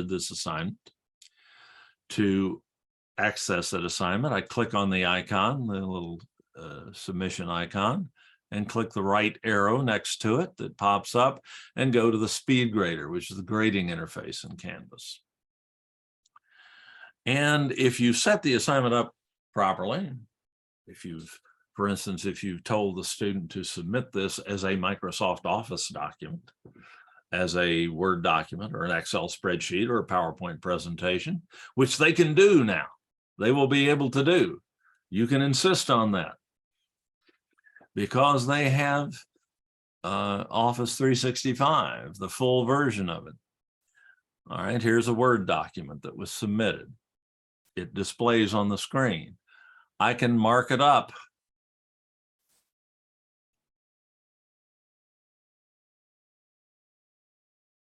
this assignment. To access that assignment, I click on the icon, the little submission icon, and click the right arrow next to it that pops up and go to the speed grader, which is the grading interface in Canvas. And if you set the assignment up properly, for instance, if you've told the student to submit this as a Microsoft Office document, as a Word document or an Excel spreadsheet or a PowerPoint presentation, which they can do now, they will be able to do. You can insist on that because they have Office 365, the full version of it. All right, here's a Word document that was submitted. It displays on the screen. I can mark it up.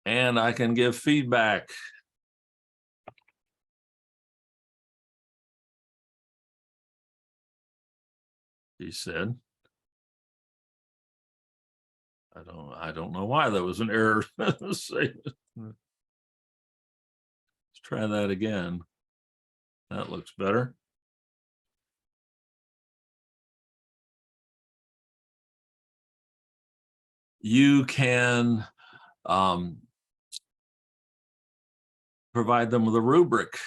And I can give feedback. He said, I don't know why that was an error. Let's try that again. That looks better. You can provide them with a rubric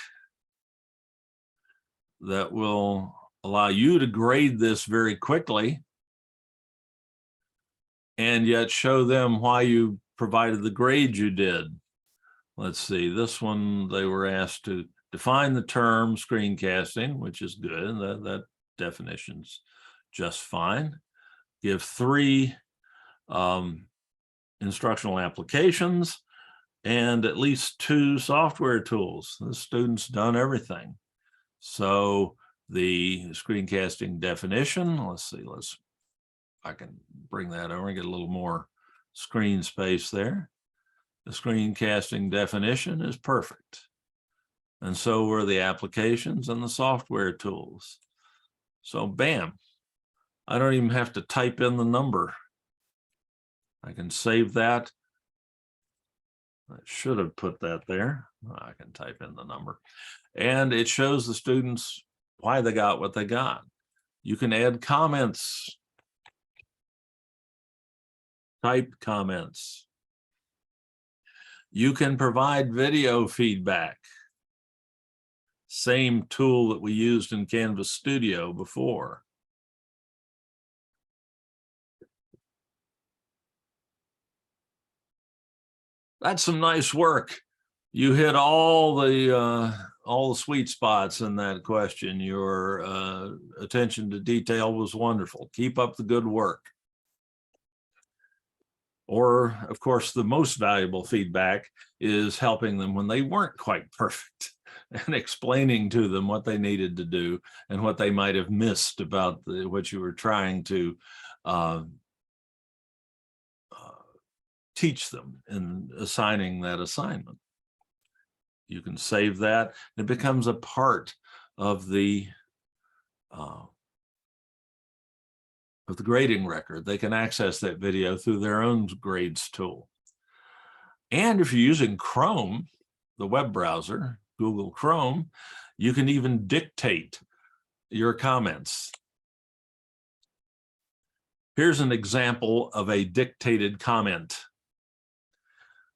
that will allow you to grade this very quickly and yet show them why you provided the grade you did. Let's see, this one, they were asked to define the term screencasting, which is good. That definition's just fine. Give 3 instructional applications and at least 2 software tools. The student's done everything. So the screencasting definition, let's see, I can bring that over and get a little more screen space there. The screencasting definition is perfect. And so were the applications and the software tools. So bam, I don't even have to type in the number. I can save that. I should have put that there. I can type in the number. And it shows the students why they got what they got. You can add comments, type comments. You can provide video feedback. Same tool that we used in Canvas Studio before. That's some nice work. You hit all the sweet spots in that question. Your attention to detail was wonderful. Keep up the good work. Or, of course, the most valuable feedback is helping them when they weren't quite perfect and explaining to them what they needed to do and what they might have missed about what you were trying to teach them in assigning that assignment. You can save that. It becomes a part of the grading record. They can access that video through their own grades tool. And if you're using Chrome, the web browser, Google Chrome, you can even dictate your comments. Here's an example of a dictated comment.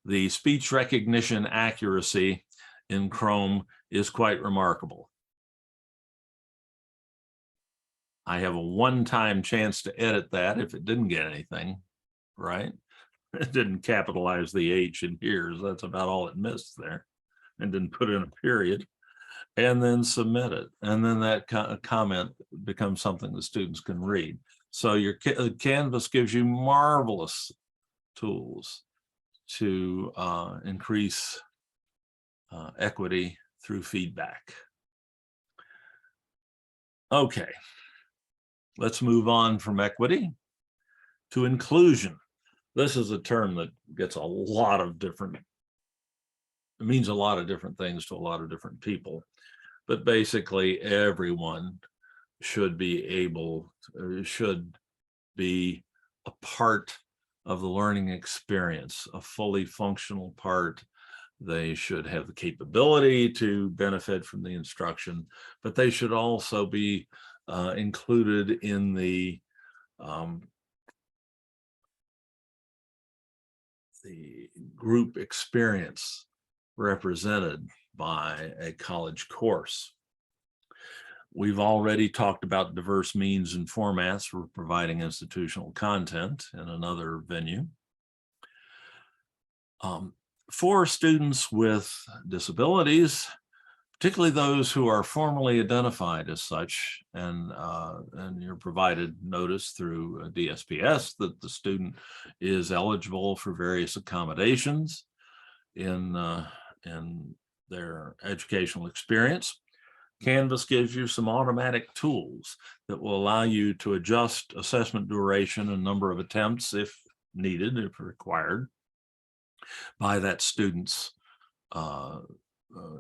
The speech recognition accuracy in Chrome is quite remarkable. I have a one-time chance to edit that if it didn't get anything right. It didn't capitalize the H in here's. That's about all it missed there, and didn't put in a period, and then submit it. And then that comment becomes something the students can read. So your Canvas gives you marvelous tools to increase equity through feedback. Okay, let's move on from equity to inclusion. This is a term that gets a lot of different it means a lot of different things to a lot of different people. But basically, everyone should be able, should be a part of the learning experience, a fully functional part. They should have the capability to benefit from the instruction, but they should also be included in the group experience represented by a college course. We've already talked about diverse means and formats for providing institutional content in another venue. For students with disabilities, particularly those who are formally identified as such, and you're provided notice through DSPS that the student is eligible for various accommodations in their educational experience. Canvas gives you some automatic tools that will allow you to adjust assessment duration and number of attempts if needed, if required, by that student's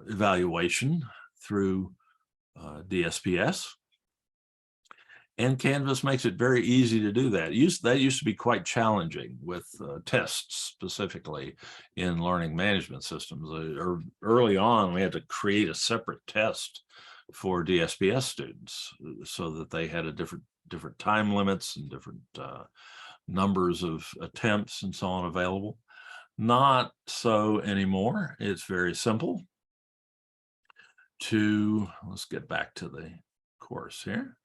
evaluation through DSPS. And Canvas makes it very easy to do that. That used to be quite challenging with tests, specifically in learning management systems. Early on, we had to create a separate test for DSPS students so that they had a different time limits and different numbers of attempts and so on available. Not so anymore. It's very simple. Let's get back to the course here.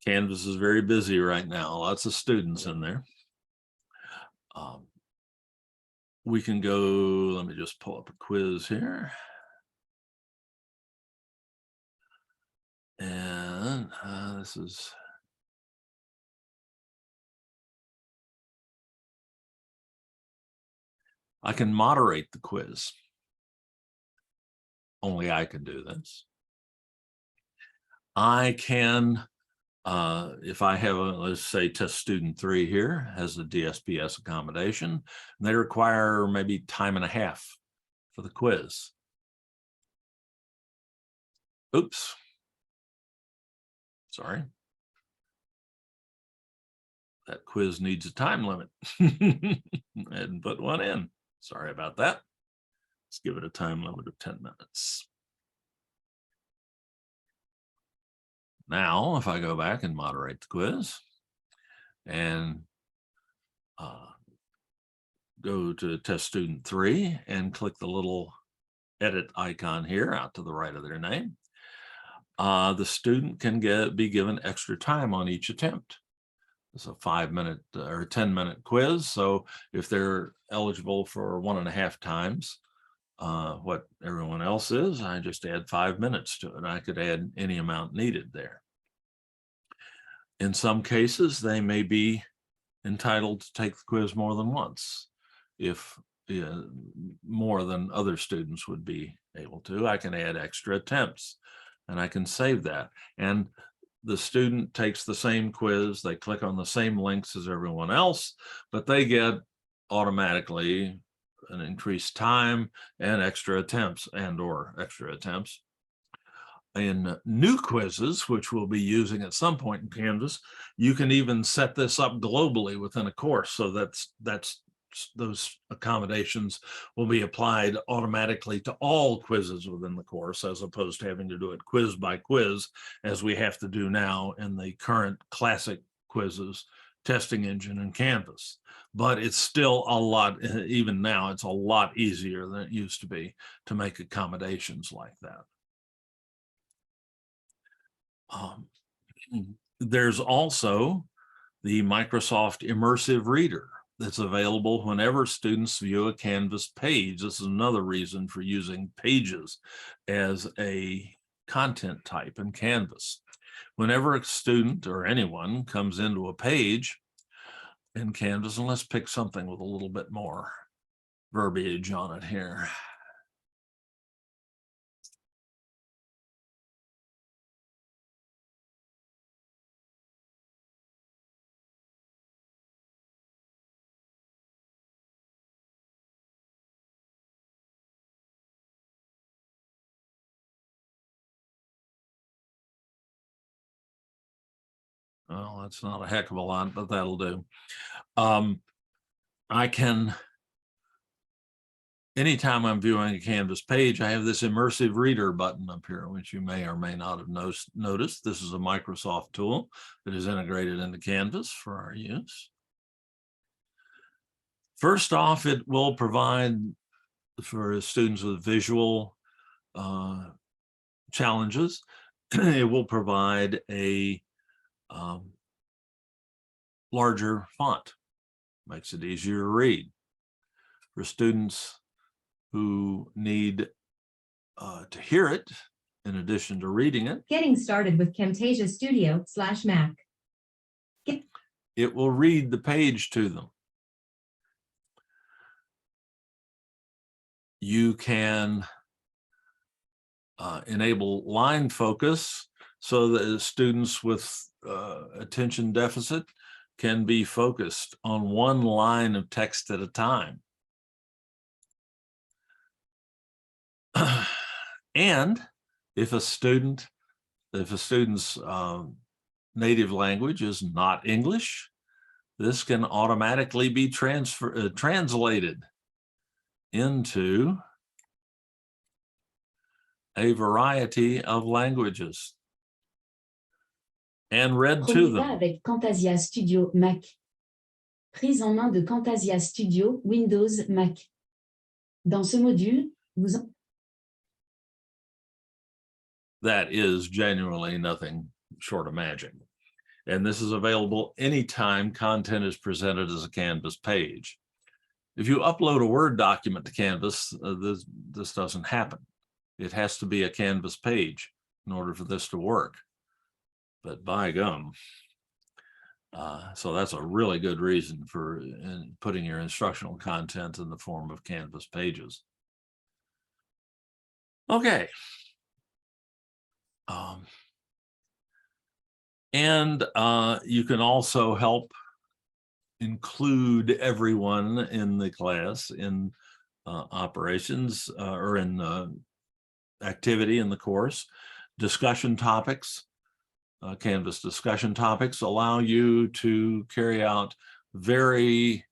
Canvas is very busy right now. Lots of students in there. We can go, let me just pull up a quiz here. And this is, I can moderate the quiz. Only I can do this. I can, if I have, let's say test student 3 here has a DSPS accommodation, and they require maybe time and a half for the quiz. Oops. Sorry. That quiz needs a time limit. And put one in. Sorry about that. Let's give it a time limit of 10 minutes. Now, if I go back and moderate the quiz and go to test student 3 and click the little edit icon here out to the right of their name, the student can be given extra time on each attempt. It's a 5-minute or 10-minute quiz. So if they're eligible for 1.5 times what everyone else is, I just add 5 minutes to it. I could add any amount needed there. In some cases, they may be entitled to take the quiz more than once. If more than other students would be able to, I can add extra attempts and I can save that. And the student takes the same quiz, they click on the same links as everyone else, but they get automatically an increased time and extra attempts or extra attempts. In new quizzes, which we'll be using at some point in Canvas, you can even set this up globally within a course. So those accommodations will be applied automatically to all quizzes within the course, as opposed to having to do it quiz by quiz, as we have to do now in the current classic quizzes testing engine in Canvas. But it's still a lot, even now, it's a lot easier than it used to be to make accommodations like that. There's also the Microsoft Immersive Reader that's available whenever students view a Canvas page. This is another reason for using pages as a content type in Canvas. Whenever a student or anyone comes into a page in Canvas, and let's pick something with a little bit more verbiage on it here. Well, that's not a heck of a lot, but that'll do. I can, anytime I'm viewing a Canvas page, I have this immersive reader button up here, which you may or may not have noticed. This is a Microsoft tool that is integrated into Canvas for our use. First off, it will provide for students with visual challenges, it will provide a larger font, makes it easier to read. For students who need to hear it, in addition to reading it. Getting started with Camtasia Studio /Mac. It will read the page to them. You can enable line focus so that students with attention deficit can be focused on one line of text at a time. And if a student's native language is not English, this can automatically be translated into a variety of languages and read to them. Avec Camtasia Studio Mac. Prise en main de Camtasia Studio Windows Mac. Dans ce module, That is genuinely nothing short of magic. And this is available anytime content is presented as a Canvas page. If you upload a Word document to Canvas, this doesn't happen. It has to be a Canvas page in order for this to work. But by gum. So that's a really good reason for putting your instructional content in the form of Canvas pages. Okay. You can also help include everyone in the class in operations or in activity in the course. Discussion topics, Canvas discussion topics allow you to carry out very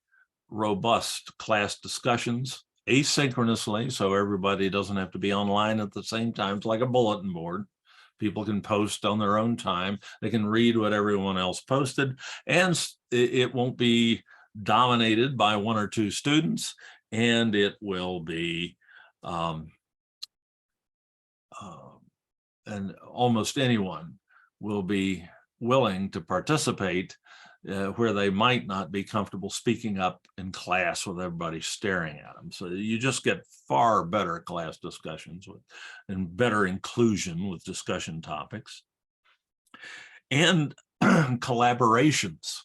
robust class discussions asynchronously, so everybody doesn't have to be online at the same time. It's like a bulletin board. People can post on their own time. They can read what everyone else posted, and it won't be dominated by one or two students, and it will be and almost anyone will be willing to participate where they might not be comfortable speaking up in class with everybody staring at them. So you just get far better class discussions and better inclusion with discussion topics. And collaborations,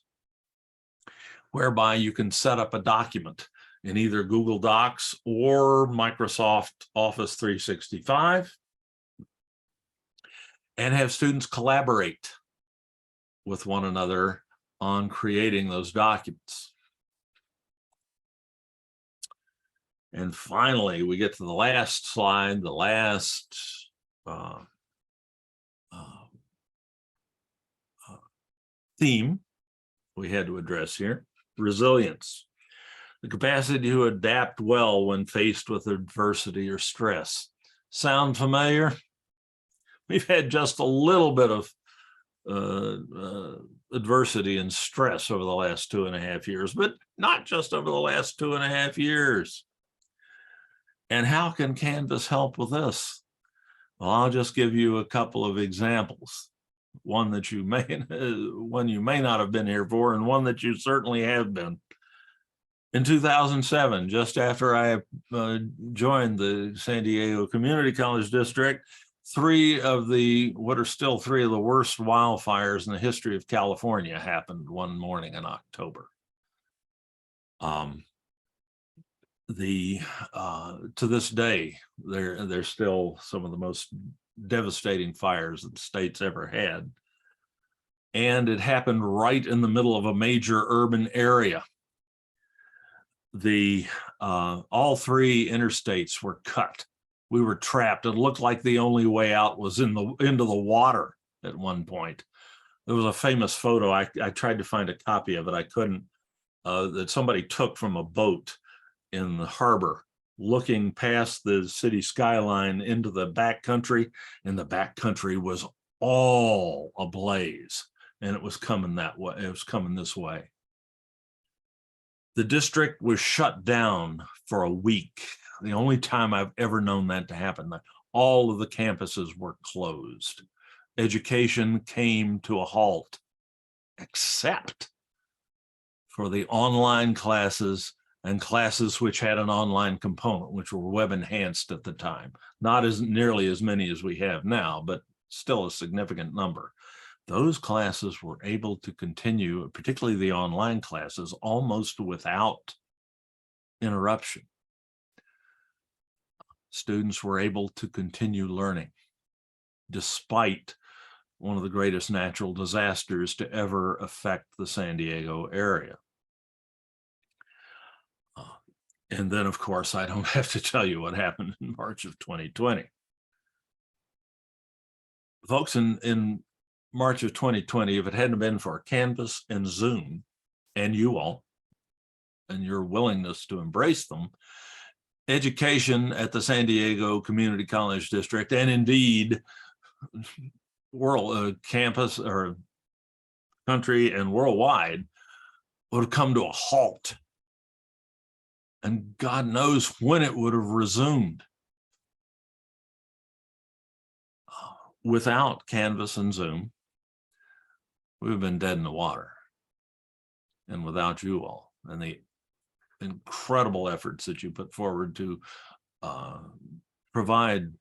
whereby you can set up a document in either Google Docs or Microsoft Office 365 and have students collaborate with one another on creating those documents. And finally, we get to the last slide, the last theme we had to address here: resilience, the capacity to adapt well when faced with adversity or stress. Sound familiar? We've had just a little bit of adversity and stress over the last 2.5 years, but not just over the last 2.5 years. And how can Canvas help with this? Well, I'll just give you a couple of examples. One you may not have been here for, and one that you certainly have been. In 2007, just after I joined the San Diego Community College District, what are still three of the worst wildfires in the history of California happened one morning in October. To this day, they're still some of the most devastating fires that the state's ever had. And it happened right in the middle of a major urban area. All three interstates were cut. We were trapped. It looked like the only way out was into the water at one point. there was a famous photo. I tried to find a copy of it. I couldn't, that somebody took from a boat in the harbor, looking past the city skyline into the back country, and the back country was all ablaze, and it was coming that way. It was coming this way. The district was shut down for a week. The only time I've ever known that to happen. All of the campuses were closed. Education came to a halt, except for the online classes and classes which had an online component, which were web enhanced at the time. Not as nearly as many as we have now, but still a significant number. Those classes were able to continue, particularly the online classes, almost without interruption. Students were able to continue learning despite one of the greatest natural disasters to ever affect the San Diego area. And then, of course, I don't have to tell you what happened in March of 2020. Folks, in March of 2020, if it hadn't been for Canvas and Zoom and you all and your willingness to embrace them, education at the San Diego Community College District, and indeed world campus or country and worldwide, would have come to a halt. And God knows when it would have resumed. Without Canvas and Zoom, we would have been dead in the water. And without you all and the incredible efforts that you put forward to provide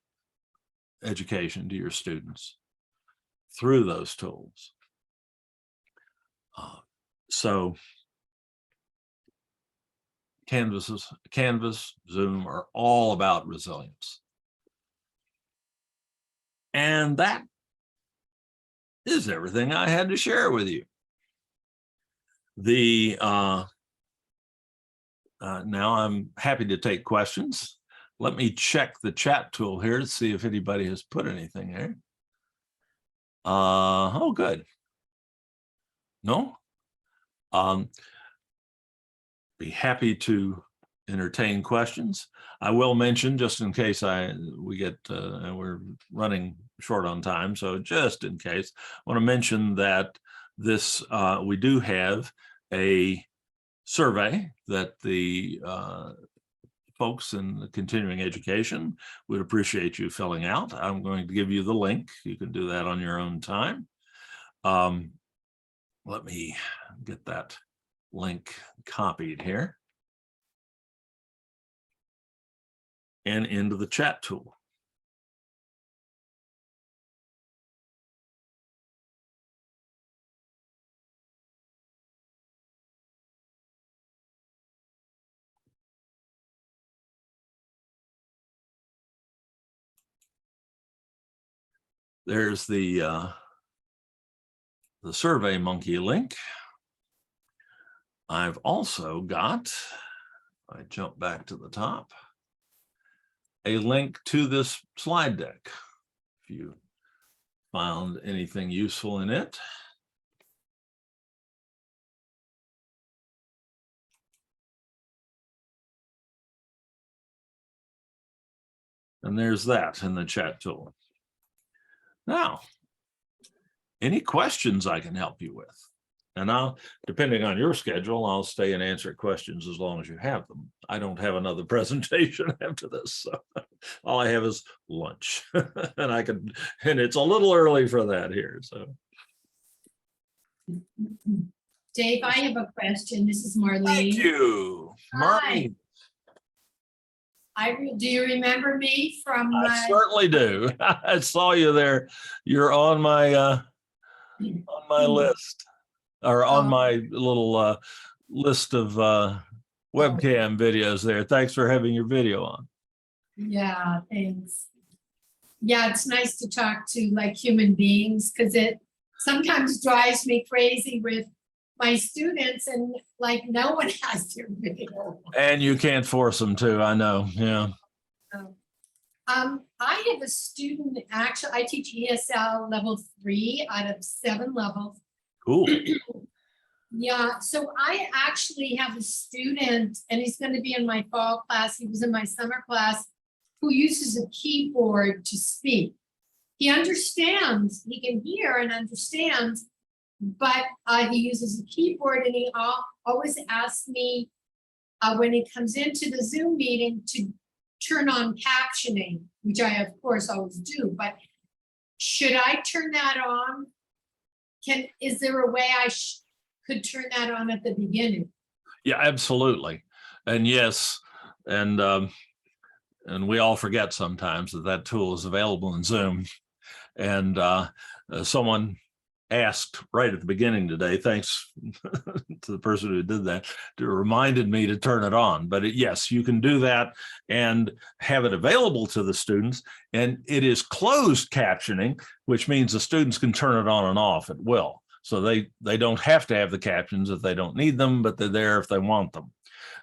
education to your students through those tools. So Canvas, Zoom are all about resilience. And that is everything I had to share with you. Now I'm happy to take questions. Let me check the chat tool here to see if anybody has put anything there. Oh, good. No? Be happy to entertain questions. I will mention, just in case we get, and we're running short on time, so just in case, I want to mention that this, we do have a survey that the folks in the continuing education would appreciate you filling out. I'm going to give you the link. You can do that on your own time. Let me get that link copied here and into the chat tool. There's the Survey Monkey link. I've also got, I jump back to the top, a link to this slide deck. If you found anything useful in it. And there's that in the chat tool. Now, any questions I can help you with? And I'll, depending on your schedule, I'll stay and answer questions as long as you have them. I don't have another presentation after this, so all I have is lunch. and it's a little early for that here, so. Dave, I have a question. This is Marlene. Thank you, Marlene. Do you remember me from? I certainly do. I saw you there. You're on my list, or on my little list of webcam videos there. Thanks for having your video on. Yeah, thanks. Yeah, it's nice to talk to like human beings, because it sometimes drives me crazy with my students and like no one has their video. And you can't force them to, I know, yeah. I have a student, actually, I teach ESL level 3 out of 7 levels. Cool. Yeah, so I actually have a student, and he's going to be in my fall class. He was in my summer class, who uses a keyboard to speak. He understands, he can hear and understands, but he uses a keyboard, and he always asks me when he comes into the Zoom meeting to turn on captioning, which I of course always do, but should I turn that on? Is there a way I could turn that on at the beginning? Yeah, absolutely. And yes, and we all forget sometimes that that tool is available in Zoom. And someone asked right at the beginning today, thanks to the person who did that, reminded me to turn it on. But yes, you can do that and have it available to the students. And it is closed captioning, which means the students can turn it on and off at will. So they don't have to have the captions if they don't need them, but they're there if they want them.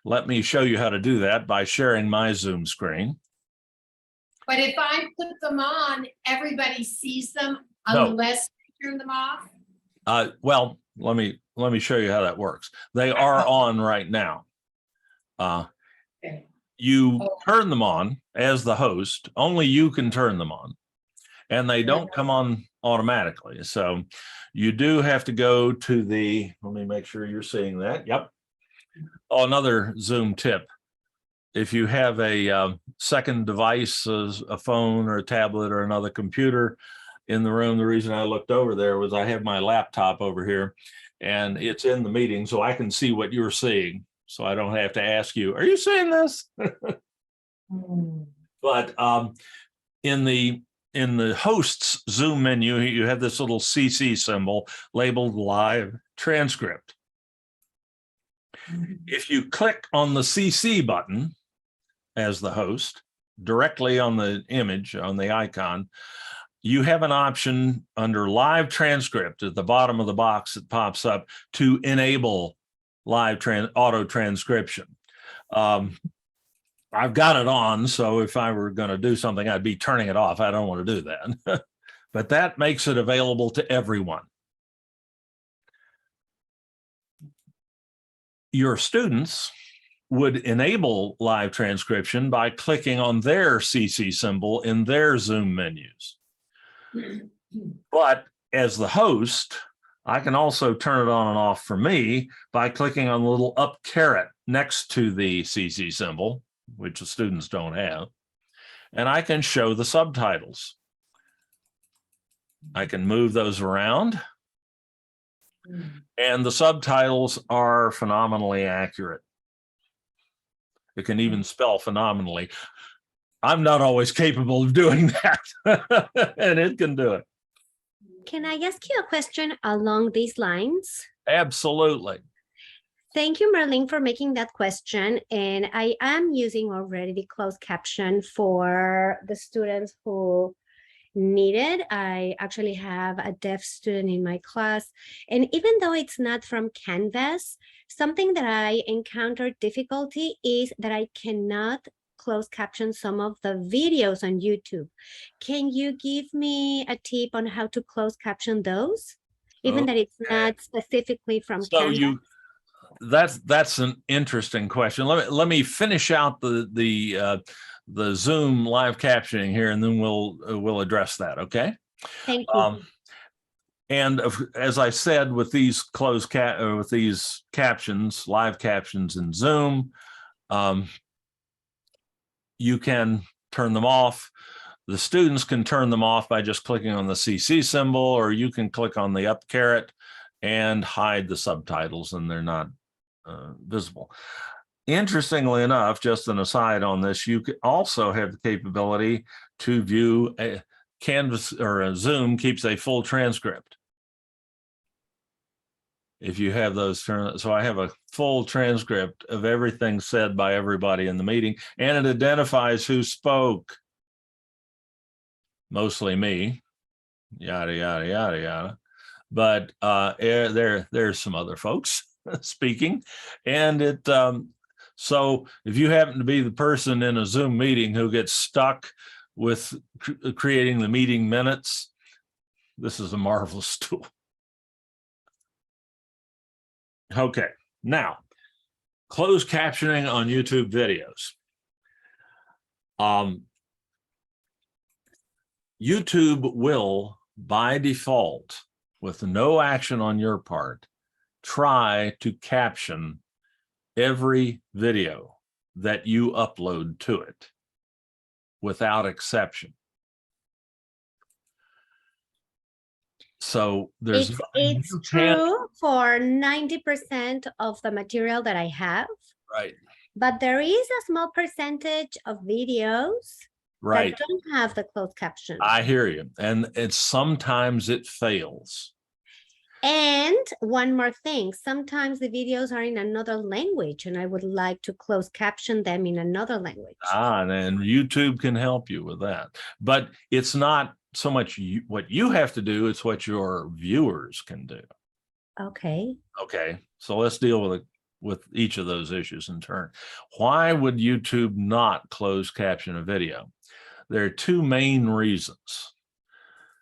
Let me show you how to do that by sharing my Zoom screen. But if I put them on, everybody sees them No. unless I turn them off? Well, let me show you how that works. They are on right now. Okay. You turn them on as the host. Only you can turn them on, and they don't come on automatically. So you do have to go to the, let me make sure you're seeing that. Yep. Oh, another Zoom tip. If you have a second device, a phone or a tablet or another computer in the room, the reason I looked over there was I have my laptop over here and it's in the meeting, so I can see what you're seeing. So I don't have to ask you, are you seeing this? But in the host's Zoom menu, you have this little CC symbol labeled live transcript. If you click on the CC button as the host directly on the image, on the icon, you have an option under live transcript at the bottom of the box that pops up to enable live auto transcription. I've got it on, so if I were going to do something, I'd be turning it off. I don't want to do that. But that makes it available to everyone. Your students would enable live transcription by clicking on their CC symbol in their Zoom menus. But as the host, I can also turn it on and off for me by clicking on the little up caret next to the CC symbol, which the students don't have, and I can show the subtitles. I can move those around, and the subtitles are phenomenally accurate. It can even spell phenomenally. I'm not always capable of doing that, and it can do it. Can I ask you a question along these lines? Absolutely. Thank you, Merlin, for making that question. And I am using already the closed caption for the students who need it. I actually have a deaf student in my class. And even though it's not from Canvas, something that I encountered difficulty is that I cannot close caption some of the videos on YouTube. Can you give me a tip on how to close caption those? Even that it's not specifically from Canvas? That's an interesting question. Let me finish out the Zoom live captioning here, and then we'll address that. Okay. Thank you. And as I said, with these with these captions, live captions in Zoom, you can turn them off. The students can turn them off by just clicking on the CC symbol, or you can click on the up caret and hide the subtitles, and they're not visible. Interestingly enough, just an aside on this, you could also have the capability to view a Canvas, or a Zoom keeps a full transcript. If you have those turned, so I have a full transcript of everything said by everybody in the meeting, and it identifies who spoke. Mostly me, yada, yada, yada, yada. But there's some other folks speaking. And so if you happen to be the person in a Zoom meeting who gets stuck with creating the meeting minutes, this is a marvelous tool. Okay, now, closed captioning on YouTube videos. YouTube will, by default, with no action on your part, try to caption every video that you upload to it without exception. So there's It's you can't- true for 90% of the material that I have, right, but there is a small percentage of videos right. that don't have the closed caption. I hear you. And it's sometimes it fails. And one more thing, sometimes the videos are in another language and I would like to close caption them in another language. And YouTube can help you with that. But it's not so much what you have to do, it's what your viewers can do. Okay. Okay, so let's deal with each of those issues in turn. Why would YouTube not close caption a video? There are two main reasons.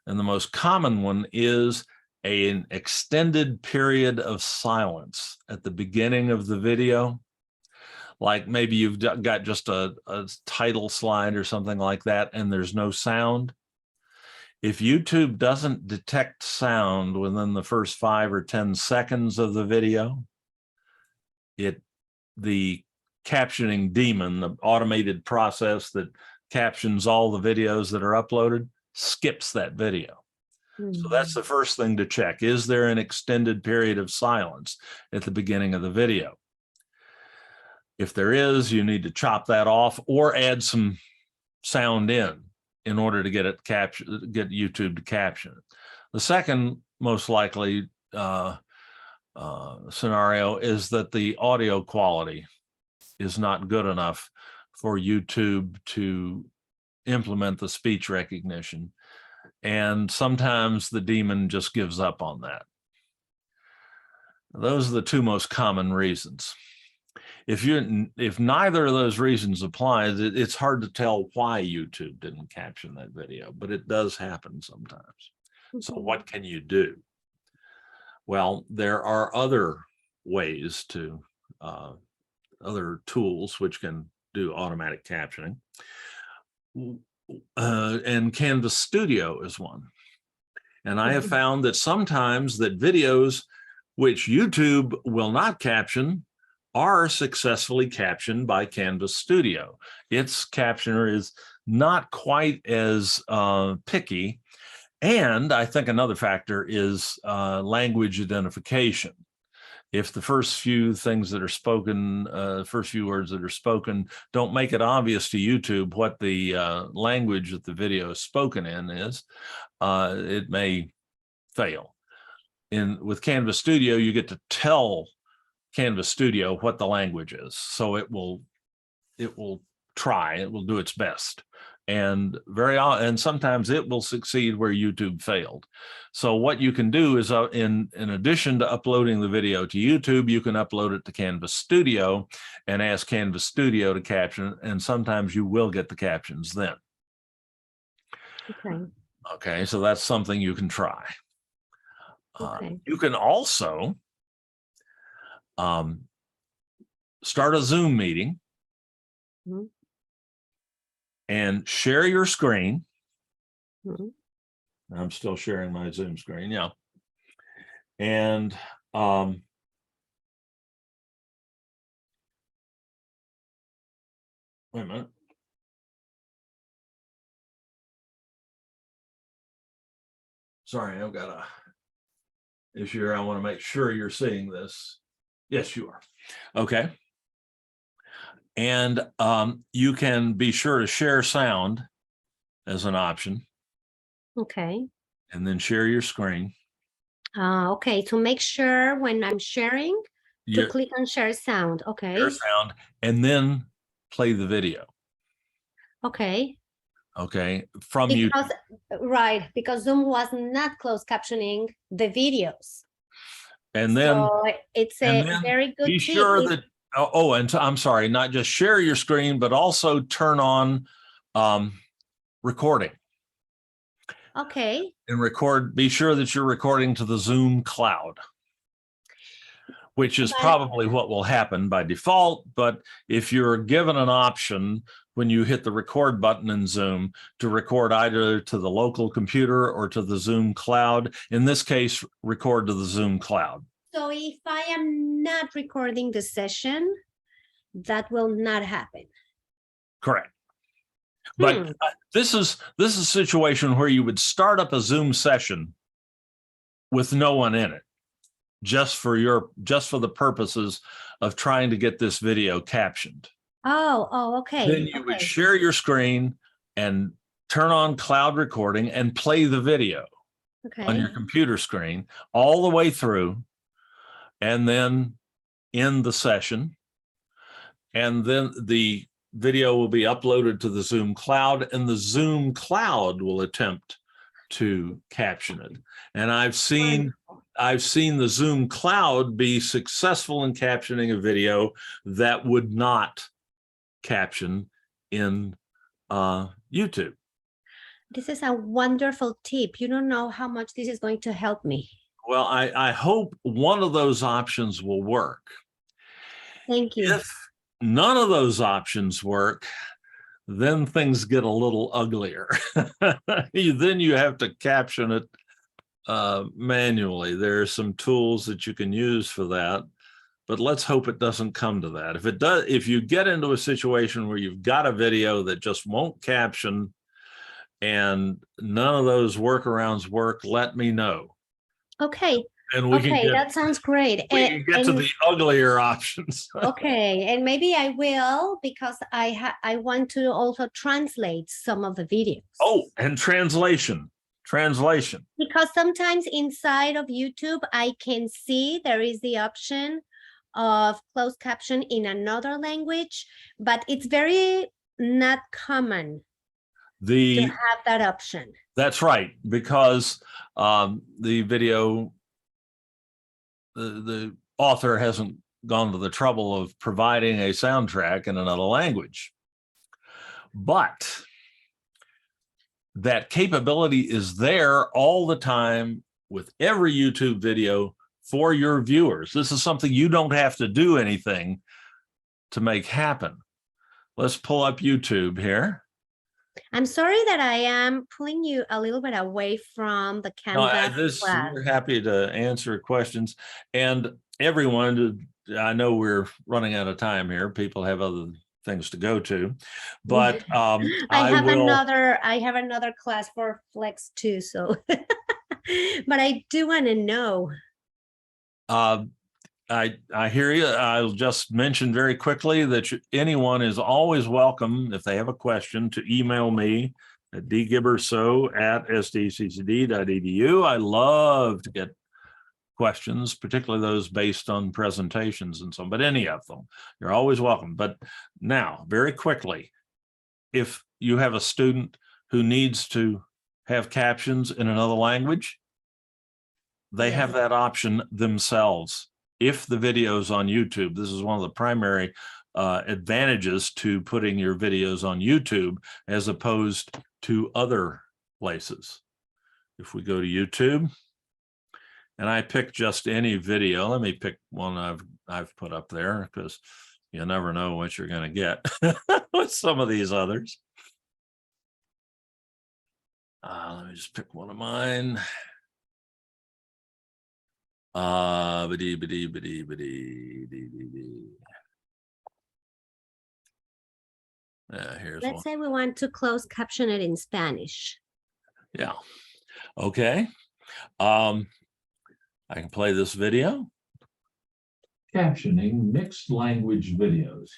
And the most common one is an extended period of silence at the beginning of the video. Like maybe you've got just a title slide or something like that, and there's no sound. If YouTube doesn't detect sound within the first 5 or 10 seconds of the video, the captioning daemon, the automated process that captions all the videos that are uploaded, skips that video. So that's the first thing to check. Is there an extended period of silence at the beginning of the video? If there is, you need to chop that off or add some sound in order to get YouTube to caption it. The second most likely scenario is that the audio quality is not good enough for YouTube to implement the speech recognition. And sometimes the daemon just gives up on that. Those are the two most common reasons. If neither of those reasons applies, it's hard to tell why YouTube didn't caption that video, but it does happen sometimes. So what can you do? Well, there are other ways to, other tools which can do automatic captioning. And Canvas Studio is one. And I have found that sometimes that videos which YouTube will not caption are successfully captioned by Canvas Studio. Its captioner is not quite as picky. And I think another factor is language identification. If the first few things that are spoken, first few words that are spoken don't make it obvious to YouTube what the language that the video is spoken in is, it may fail. With Canvas Studio, you get to tell Canvas Studio what the language is. So it will do its best. And sometimes it will succeed where YouTube failed. So what you can do is in addition to uploading the video to YouTube, you can upload it to Canvas Studio and ask Canvas Studio to caption, and sometimes you will get the captions then. Okay. Okay, so that's something you can try. Okay. You can also start a Zoom meeting and share your screen. I'm still sharing my Zoom screen, yeah. And wait a minute. Sorry, I've got a issue here. I want to make sure you're seeing this. Yes, you are. Okay. And you can be sure to share sound as an option. Okay. And then share your screen. Okay, to make sure when I'm sharing, to click on share sound. Okay. Share sound, and then play the video. Okay. Okay. From you. Right, because Zoom was not closed captioning the videos. And then so it's a very good be sure that, and I'm sorry, not just share your screen, but also turn on recording. Okay. And be sure that you're recording to the Zoom cloud, which is But- probably what will happen by default. But if you're given an option when you hit the record button in Zoom to record either to the local computer or to the Zoom cloud, in this case, record to the Zoom cloud. So if I am not recording the session, that will not happen. Correct. But this is a situation where you would start up a Zoom session with no one in it, just for the purposes of trying to get this video captioned. Oh, okay. Then you would share your screen and turn on cloud recording and play the video on your computer screen all the way through, and then end the session. And then the video will be uploaded to the Zoom cloud, and the Zoom cloud will attempt to caption it. And I've seen the Zoom cloud be successful in captioning a video that would not caption in YouTube. This is a wonderful tip. You don't know how much this is going to help me. Well, I hope one of those options will work. Thank you. If none of those options work, then things get a little uglier. Then you have to caption it manually. There are some tools that you can use for that, but let's hope it doesn't come to that. If it does, if you get into a situation where you've got a video that just won't caption and none of those workarounds work, let me know. Okay. And we can That sounds great. we can get to the uglier options. Okay, and maybe I will, because I want to also translate some of the videos. Oh, and translation. Because sometimes inside of YouTube, I can see there is the option of closed caption in another language, but it's very not common to have that option. That's right, because the video, the author hasn't gone to the trouble of providing a soundtrack in another language. But that capability is there all the time with every YouTube video for your viewers. This is something you don't have to do anything to make happen. Let's pull up YouTube here. I'm sorry that I am pulling you a little bit away from the Canvas class. We're happy to answer questions. And everyone, I know we're running out of time here. People have other things to go to, but I have another class for Flex too. So, but I do want to know. I hear you. I'll just mention very quickly that anyone is always welcome, if they have a question, to email me at dgibberso@sdccd.edu. I love to get questions, particularly those based on presentations and so on, but any of them, you're always welcome. But now, very quickly, if you have a student who needs to have captions in another language, they have that option themselves. If the video's on YouTube, this is one of the primary advantages to putting your videos on YouTube as opposed to other places. If we go to YouTube and I pick just any video, let me pick one I've put up there, because you never know what you're going to get with some of these others. Let me just pick one of mine. Here's Let's one. say we want to close caption it in Spanish. Yeah. Okay. I can play this video. Captioning mixed language videos.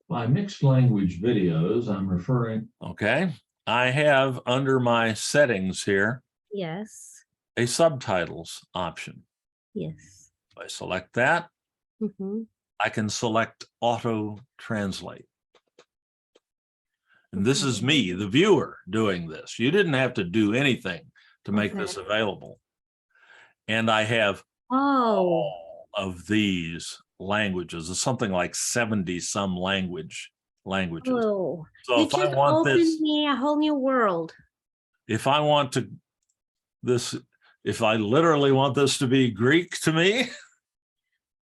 By mixed language videos, I'm referring. Okay. I have under my settings here. Yes. A subtitles option. Yes. If I select that, I can select auto translate. And this is me, the viewer, doing this. You didn't have to do anything to make this available. And I have all of these languages. It's something like 70 some language languages. Oh, So you if I just want opened this, me a whole new world. if I want to this, if I literally want this to be Greek to me,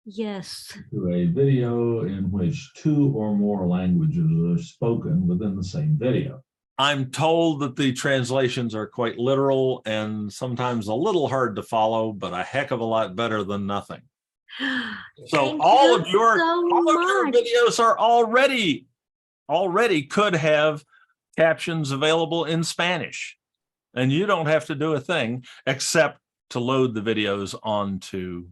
Yes. to a video in which 2 or more languages are spoken within the same video. I'm told that the translations are quite literal and sometimes a little hard to follow, but a heck of a lot better than nothing. So Thank all you of your so much. videos are already could have captions available in Spanish. And you don't have to do a thing except to load the videos onto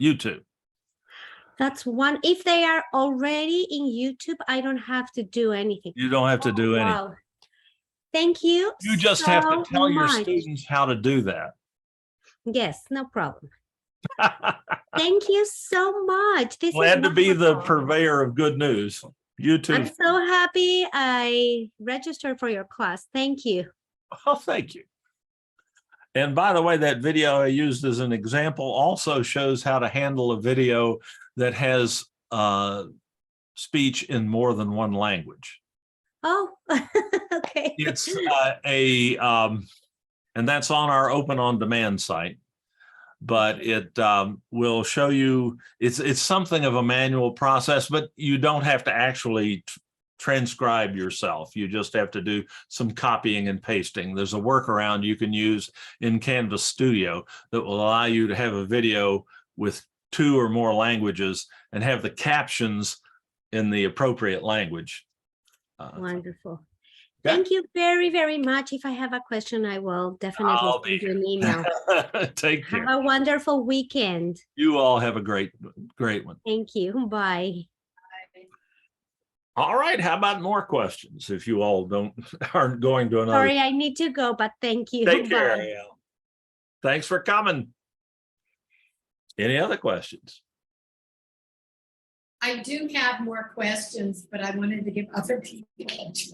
YouTube. That's one. If they are already in YouTube, I don't have to do anything. You don't have to do anything. Wow. Thank you. You just have to so tell your much. students how to do that. Yes, no problem. Thank you so much. This is Glad to be the wonderful. purveyor of good news. I'm YouTube. so happy I registered for your class. Thank you. Oh, thank you. And by the way, that video I used as an example also shows how to handle a video that has speech in more than one language. Oh, okay. It's and that's on our Open On Demand site, but it will show you, it's something of a manual process, but you don't have to actually transcribe yourself. You just have to do some copying and pasting. There's a workaround you can use in Canvas Studio that will allow you to have a video with 2 or more languages and have the captions in the appropriate language. Wonderful. Okay. Thank you very, very much. If I have a question, I will definitely I'll send be you an email. Take care. Have a wonderful weekend. You all have a great one. Thank you. Bye. All right. How about more questions? If you all aren't going to another. Sorry, I need to go, but thank you. Take care. Bye. Al. Thanks for coming. Any other questions? I do have more questions, but I wanted to give other people a chance.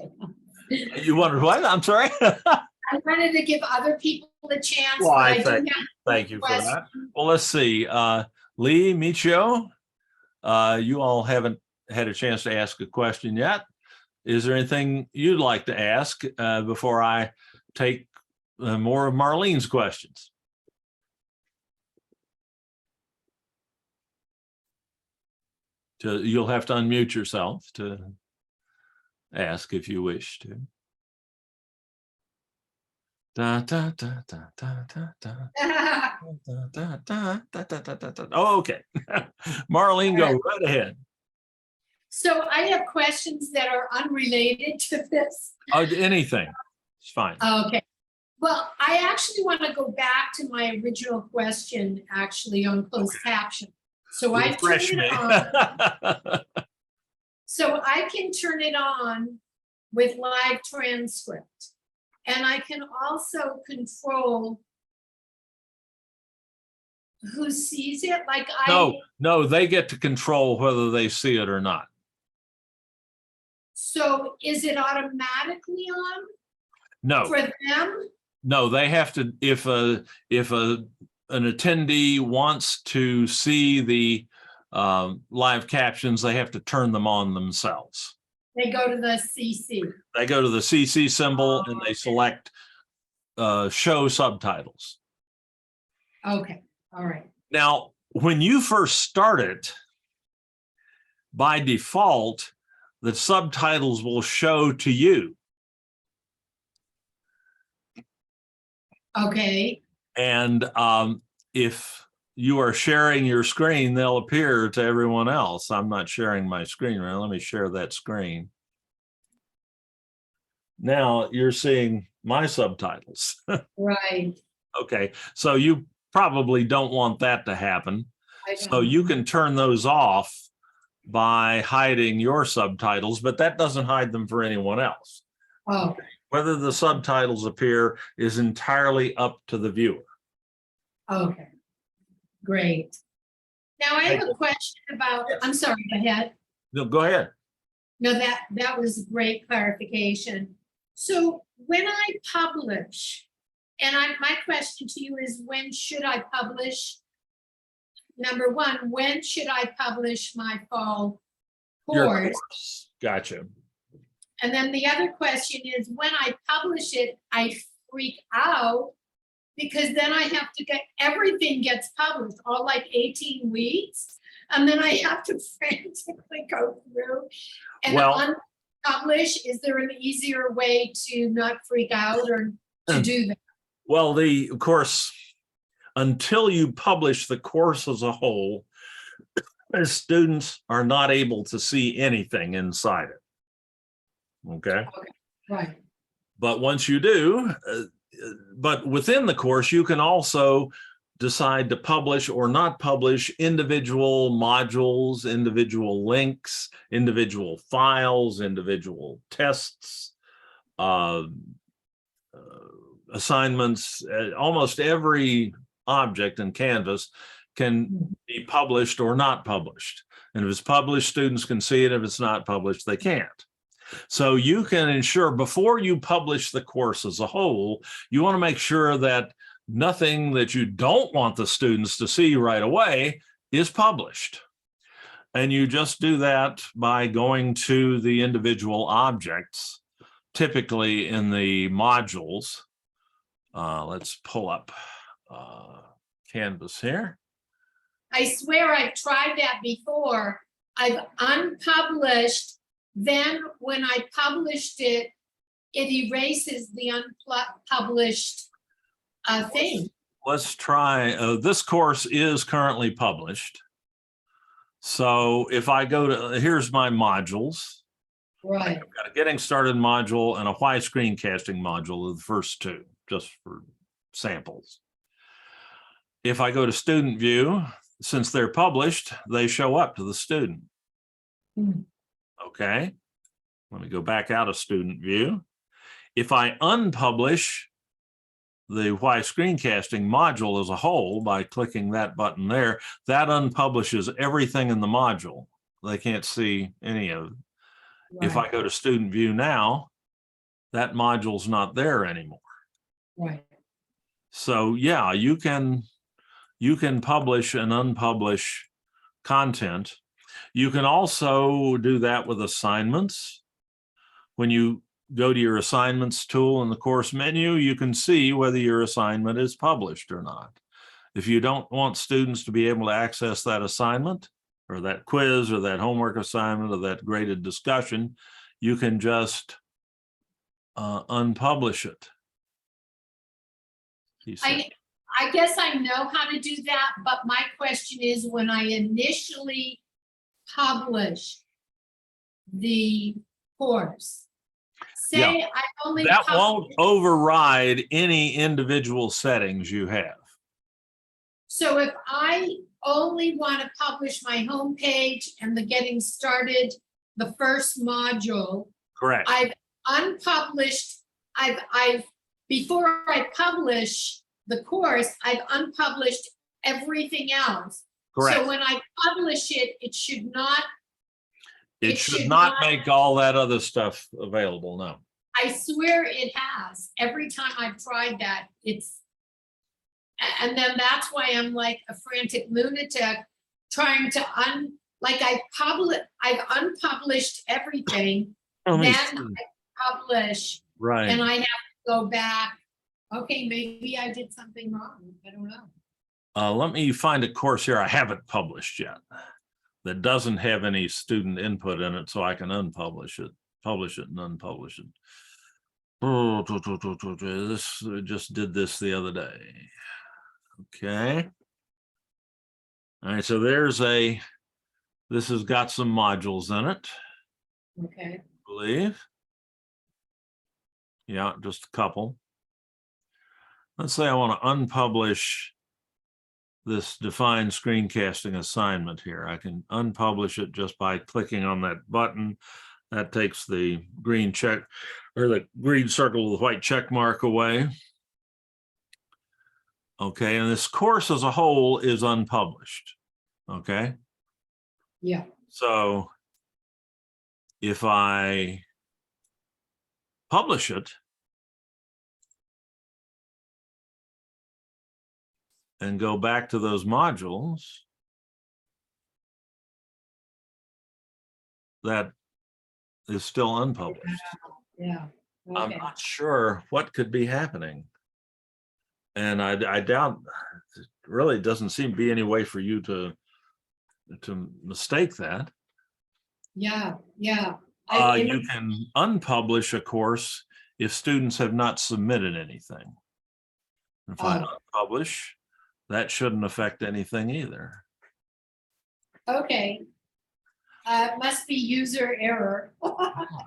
You wondered what? I'm sorry. I wanted to give other people a chance. Well, but I I do thank have Thank you for that. questions. Well, let's see. Lee, Michio, you all haven't had a chance to ask a question yet. Is there anything you'd like to ask before I take more of Marlene's questions? You'll have to unmute yourself to ask if you wish to. Da, da, da, da, da, da, da. Da, da, da, da, da, da, da. Oh, okay. Marlene, go right ahead. So I have questions that are unrelated to this. Oh, anything. It's fine. Okay. Well, I actually want to go back to my original question, actually, on closed caption. So I turned Refresh me. it on. So I can turn it on with live transcript. And I can also control who sees it. Like No, they get to control whether they see it or not. So is it automatically on No, for them? no, they have to, if an attendee wants to see the live captions, they have to turn them on themselves. They go to the CC. They go to the CC symbol and they select show subtitles. Okay, all right. Now, when you first start it, by default, the subtitles will show to you. Okay, And if you are sharing your screen, they'll appear to everyone else. I'm not sharing my screen. Right? Let me share that screen. Now you're seeing my subtitles. right. Okay, so you probably don't want that to happen. I So don't- you can turn those off by hiding your subtitles, but that doesn't hide them for anyone else. Oh, Whether the subtitles appear is entirely up to the viewer. okay. Great. Now I have a question about, I'm sorry, go ahead. No, go ahead. No, that was great clarification. So when I publish, and my question to you is, when should I publish? Number one, when should I publish my fall Your course. course. Gotcha. And then the other question is, when I publish it, I freak out because then I have to get, everything gets published, all like 18 weeks. And then I have to frantically go through and Well- unpublish. Is there an easier way to not freak out or to do that? Well, of course, until you publish the course as a whole, students are not able to see anything inside it. Okay. Right. But once you do, but within the course, you can also decide to publish or not publish individual modules, individual links, individual files, individual tests, assignments. Almost every object in Canvas can be published or not published. And if it's published, students can see it. If it's not published, they can't. So you can ensure before you publish the course as a whole, you want to make sure that nothing that you don't want the students to see right away is published. And you just do that by going to the individual objects, typically in the modules. Let's pull up Canvas here. I swear I've tried that before. I've unpublished, then when I published it, it erases the unpublished thing. Let's try, this course is currently published. So if I go to, here's my modules. Right. I've got a getting started module and a why screencasting module, the first two, just for samples. If I go to student view, since they're published, they show up to the student. Okay, let me go back out of student view. If I unpublish the why screencasting module as a whole by clicking that button there, that unpublishes everything in the module. They can't see any of it. If I go to student view now, that module's not there anymore. Right. So yeah, you can publish and unpublish content. You can also do that with assignments. When you go to your assignments tool in the course menu, you can see whether your assignment is published or not. If you don't want students to be able to access that assignment or that quiz or that homework assignment or that graded discussion, you can just unpublish it. I guess I know how to do that, but my question is, when I initially publish the course, say I only That publish, won't override any individual settings you have. so if I only want to publish my homepage and the getting started, the first module, Correct. I've unpublished, I've before I publish the course, I've unpublished everything else. Correct. So when I publish it, it should not, It should not make all that other stuff available, no. I swear it has. Every time I've tried that, it's, and then that's why I'm like a frantic lunatic trying to I've unpublished everything. Let me Then see. I publish Right. and I have to go back. Okay, maybe I did something wrong. I don't know. Let me find a course here I haven't published yet that doesn't have any student input in it, so I can unpublish it, publish it and unpublish it. Oh, this just did this the other day. Okay. All right, so there's this has got some modules in it, Okay. I believe. Yeah, just a couple. Let's say I want to unpublish this defined screencasting assignment here. I can unpublish it just by clicking on that button. That takes the green check or the green circle with the white check mark away. Okay, and this course as a whole is unpublished. Okay. Yeah. So if I publish it and go back to those modules, that is still unpublished. Yeah. I'm Okay. not sure what could be happening. And I doubt, it really doesn't seem to be any way for you to mistake that. Yeah, yeah. You can unpublish a course if students have not submitted anything. If I unpublish, that shouldn't affect anything either. Okay. It must be user error.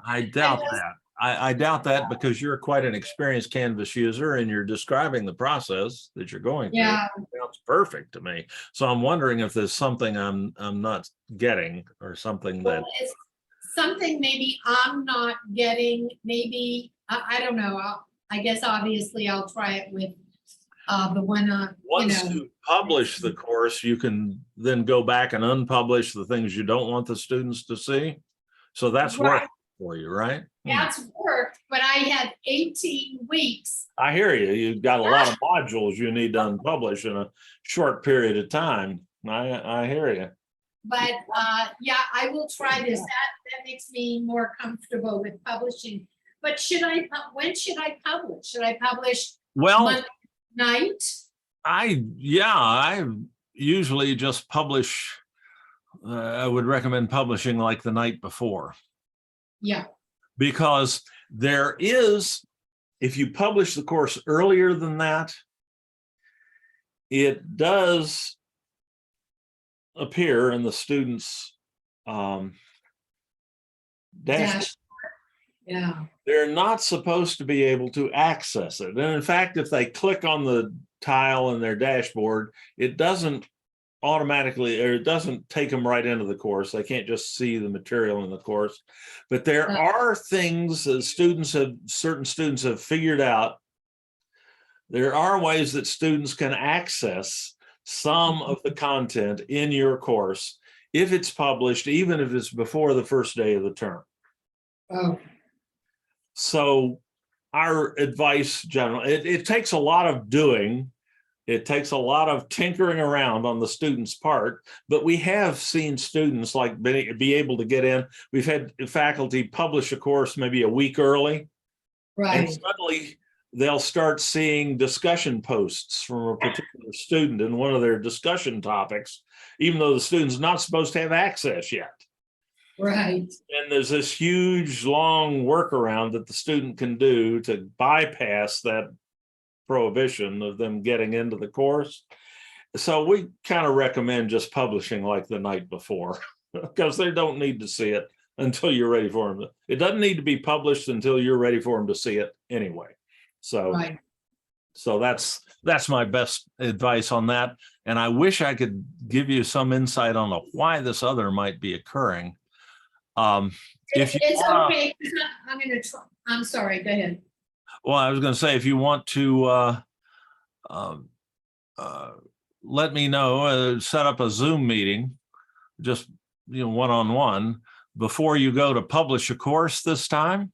I doubt that. I doubt that because you're quite an experienced Canvas user and you're describing the process that you're going through. Yeah, It sounds perfect to me. So I'm wondering if there's something I'm not getting or something that. well, it's something maybe I'm not getting, maybe, I don't know. I guess obviously I'll try it with the one, you Once know. you publish the course, you can then go back and unpublish the things you don't want the students to see. So that's Right. work for you, right? That's worked, but I had 18 weeks. I hear you. You've got a lot of modules you need to unpublish in a short period of time. I hear you. But yeah, I will try this. That makes me more comfortable with publishing. But when should I publish? Should I publish Well, Monday night? I usually just publish. I would recommend publishing like the night before, Yeah, because there is, if you publish the course earlier than that, it does appear in the students' dashboard. dash. Yeah, They're not supposed to be able to access it. And in fact, if they click on the tile in their dashboard, it doesn't automatically, or it doesn't take them right into the course. They can't just see the material in the course. But there are things that certain students have figured out. There are ways that students can access some of the content in your course if it's published, even if it's before the first day of the term. oh, So our advice, generally, it takes a lot of doing. It takes a lot of tinkering around on the student's part, but we have seen students like be able to get in. We've had faculty publish a course maybe a week early, and right, suddenly they'll start seeing discussion posts from a particular student in one of their discussion topics, even though the student's not supposed to have access yet. right. And there's this huge, long workaround that the student can do to bypass that prohibition of them getting into the course. So we kind of recommend just publishing like the night before, because they don't need to see it until you're ready for them. It doesn't need to be published until you're ready for them to see it anyway. So, Right. so that's my best advice on that. And I wish I could give you some insight on why this other might be occurring. If you It's wanna, okay. I'm going to try. I'm sorry. Go ahead. well, I was going to say, if you want to let me know, set up a Zoom meeting, just one-on-one, before you go to publish a course this time.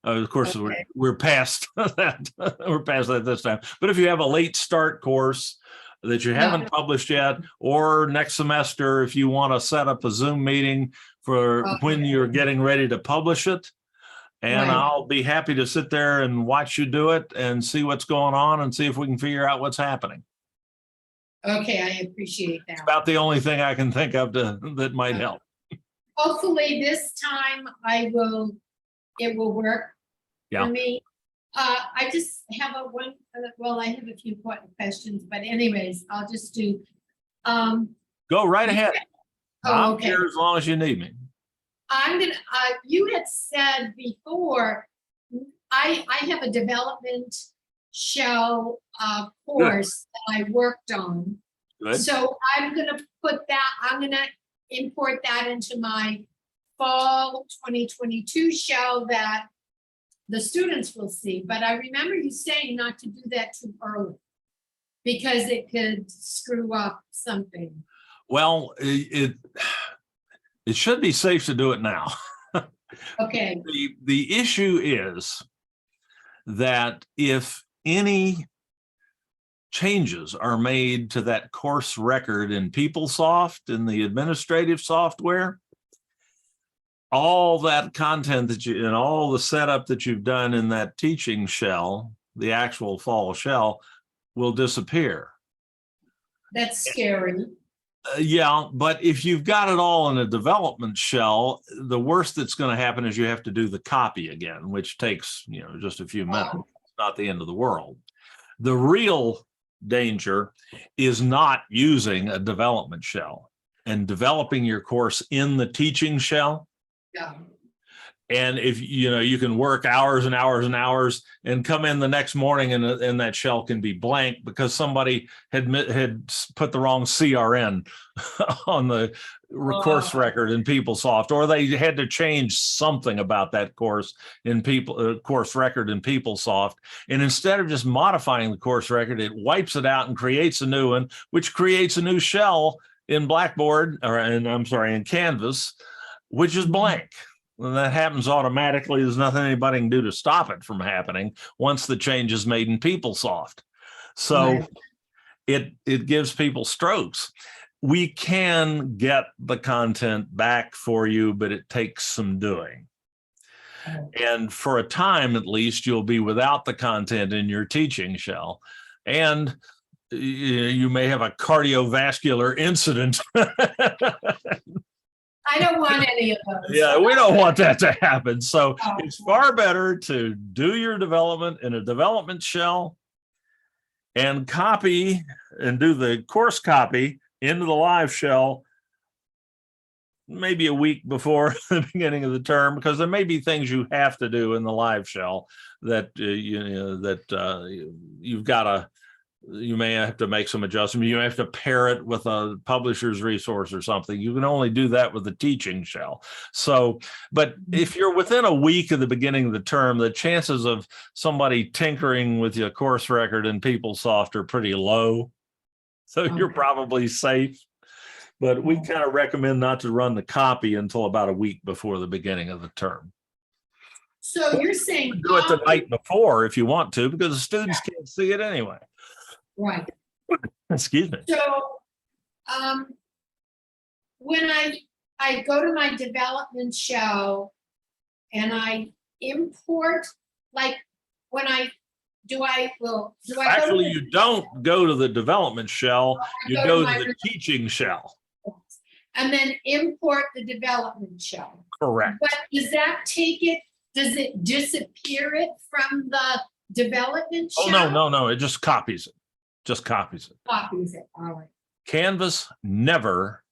Of course, Okay. we're past that. We're past that this time. But if you have a late start course that you haven't published yet, or next semester, if you want to set up a Zoom meeting for when you're getting ready to publish it, and Right. I'll be happy to sit there and watch you do it and see what's going on and see if we can figure out what's happening. Okay, I appreciate that. About the only thing I can think of that might help. Hopefully this time it will work Yeah. for me. I just have I have a few questions, but anyways, I'll just do. Go right ahead. I'm Okay. here as long as you need me. I'm gonna, you had said before, I have a development shell course that I worked on. Good. So I'm gonna import that into my fall 2022 shell that the students will see. But I remember you saying not to do that too early because it could screw up something. Well, it should be safe to do it now. Okay, The issue is that if any changes are made to that course record in PeopleSoft, in the administrative software, all that content that you and all the setup that you've done in that teaching shell, the actual fall shell, will disappear. That's scary. Yeah, but if you've got it all in a development shell, the worst that's going to happen is you have to do the copy again, which takes, just a few minutes. It's not the end of the world. The real danger is not using a development shell and developing your course in the teaching shell. Yeah. And if you can work hours and hours and hours and come in the next morning and that shell can be blank because somebody had put the wrong CRN on the course record in PeopleSoft, or they had to change something about that course in course record in PeopleSoft. And instead of just modifying the course record, it wipes it out and creates a new one, which creates a new shell in Blackboard in Canvas, which is blank. And that happens automatically. There's nothing anybody can do to stop it from happening once the change is made in PeopleSoft. So it gives people strokes. We can get the content back for you, but it takes some doing. And for a time, at least, you'll be without the content in your teaching shell. And you may have a cardiovascular incident. I don't want any of those. Yeah, we don't want that to happen. So it's far better to do your development in a development shell and copy and do the course copy into the live shell maybe a week before the beginning of the term, because there may be things you have to do in the live shell that you may have to make some adjustment. You may have to pair it with a publisher's resource or something. You can only do that with the teaching shell. So, but if you're within a week of the beginning of the term, the chances of somebody tinkering with your course record in PeopleSoft are pretty low. So you're probably safe. But we kind of recommend not to run the copy until about a week before the beginning of the term. So you're saying do it the night before if you want to, because the students can't see it anyway. right. Excuse me. So when I go to my development shell and I import, like when I Actually, you don't go to the development shell, you go to the teaching shell. And then import the development shell. Correct. But does it disappear it from the development shell? Oh, no, it just copies it. Copies it, all right. Canvas never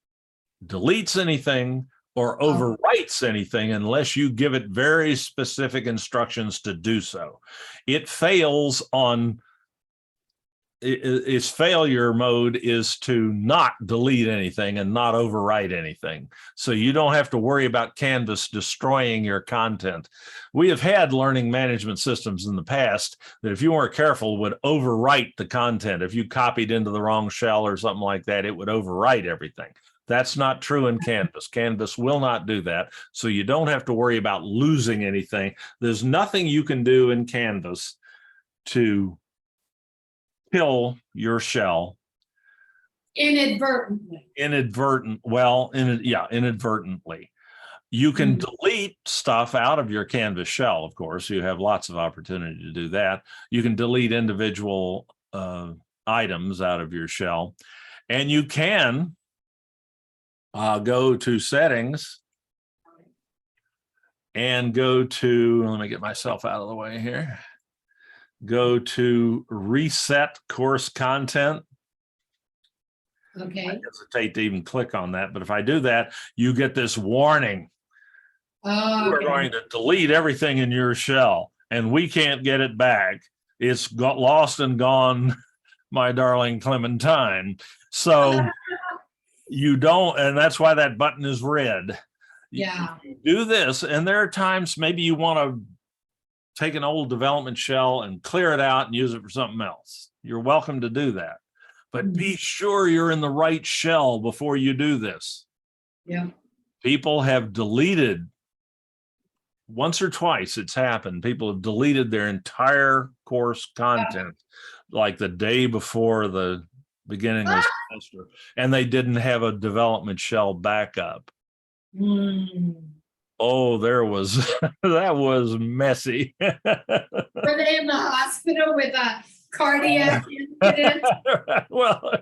deletes anything or overwrites anything unless you give it very specific instructions to do so. It fails on its failure mode is to not delete anything and not overwrite anything. So you don't have to worry about Canvas destroying your content. We have had learning management systems in the past that, if you weren't careful, would overwrite the content. If you copied into the wrong shell or something like that, it would overwrite everything. That's not true in Canvas. Canvas will not do that. So you don't have to worry about losing anything. There's nothing you can do in Canvas to kill your shell Inadvertently. Inadvertently. You can delete stuff out of your Canvas shell, of course. You have lots of opportunity to do that. You can delete individual items out of your shell, and you can go to settings and go to, let me get myself out of the way here. Go to reset course content. Okay. I hesitate to even click on that, but if I do that, you get this warning. We're going to delete everything in your shell and we can't get it back. It's got lost and gone, my darling Clementine. So you don't, and that's why that button is red. Yeah. You do this, and there are times maybe you want to take an old development shell and clear it out and use it for something else. You're welcome to do that. But be sure you're in the right shell before you do this. Yeah. People have deleted, once or twice it's happened, people have deleted their entire course content like the day before the beginning of the semester, and they didn't have a development shell backup. Oh, there was, that was messy. Were they in the hospital with a cardiac incident? Well,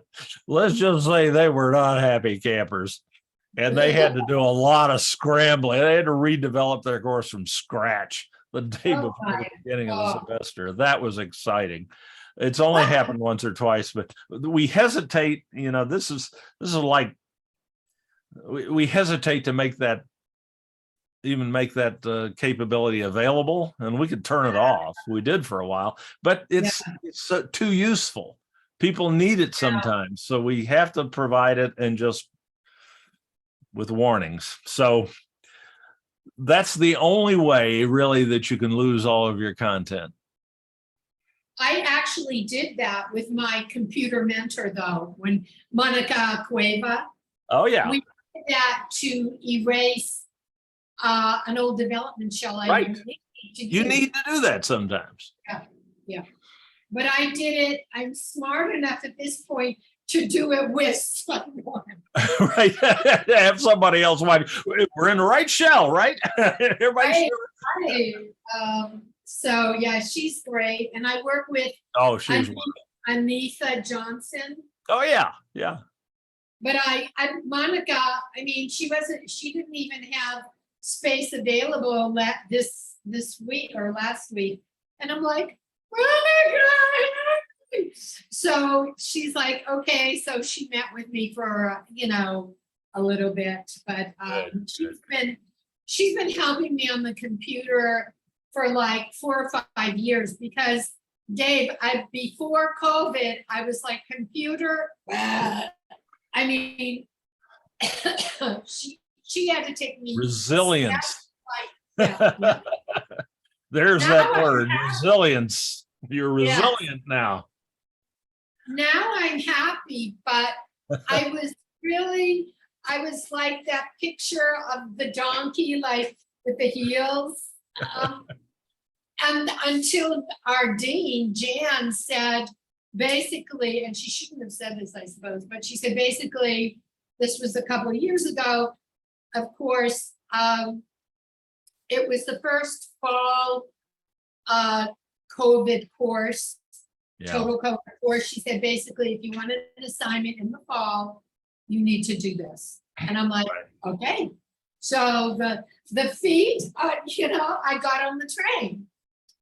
let's just say they were not happy campers. And they had to do a lot of scrambling. They had to redevelop their course from scratch the day Oh before the my beginning of the God. semester. That was exciting. It's only happened once or twice, but we hesitate, this is like we hesitate to make that capability available, and we could turn it off. We did for a while, but it's too useful. People need it sometimes, so we have to provide it, and just with warnings. So that's the only way really that you can lose all of your content. I actually did that with my computer mentor though, when Monica Cueva, Oh yeah. we did that to erase an old development shell. Right. You need to do that sometimes. Yeah. But I did it. I'm smart enough at this point to do it with someone. Right. Have somebody else watch. We're in the right shell, right? Everybody. So yeah, she's great. And I work with she's Anitha Johnson. Oh yeah. Yeah. But Monica, I mean, she didn't even have space available this week or last week. And I'm like, Monica. So she's like, okay. So she met with me for, a little bit, but she's been helping me on the computer for like 4 or 5 years, because Dave, before COVID, I was like, computer, I mean, she had to take me. Resilience. Yeah. There's Now that word, resilience. You're resilient now. Now I'm happy, but I was like that picture of the donkey, like with the heels. And until our dean, Jan, said, basically, and she shouldn't have said this, I suppose, but she said, basically, this was a couple of years ago, of course, it was the first fall COVID course, total COVID course. She said, basically, if you want an assignment in the fall, you need to do this. And I'm like, okay. So the feet, I got on the train.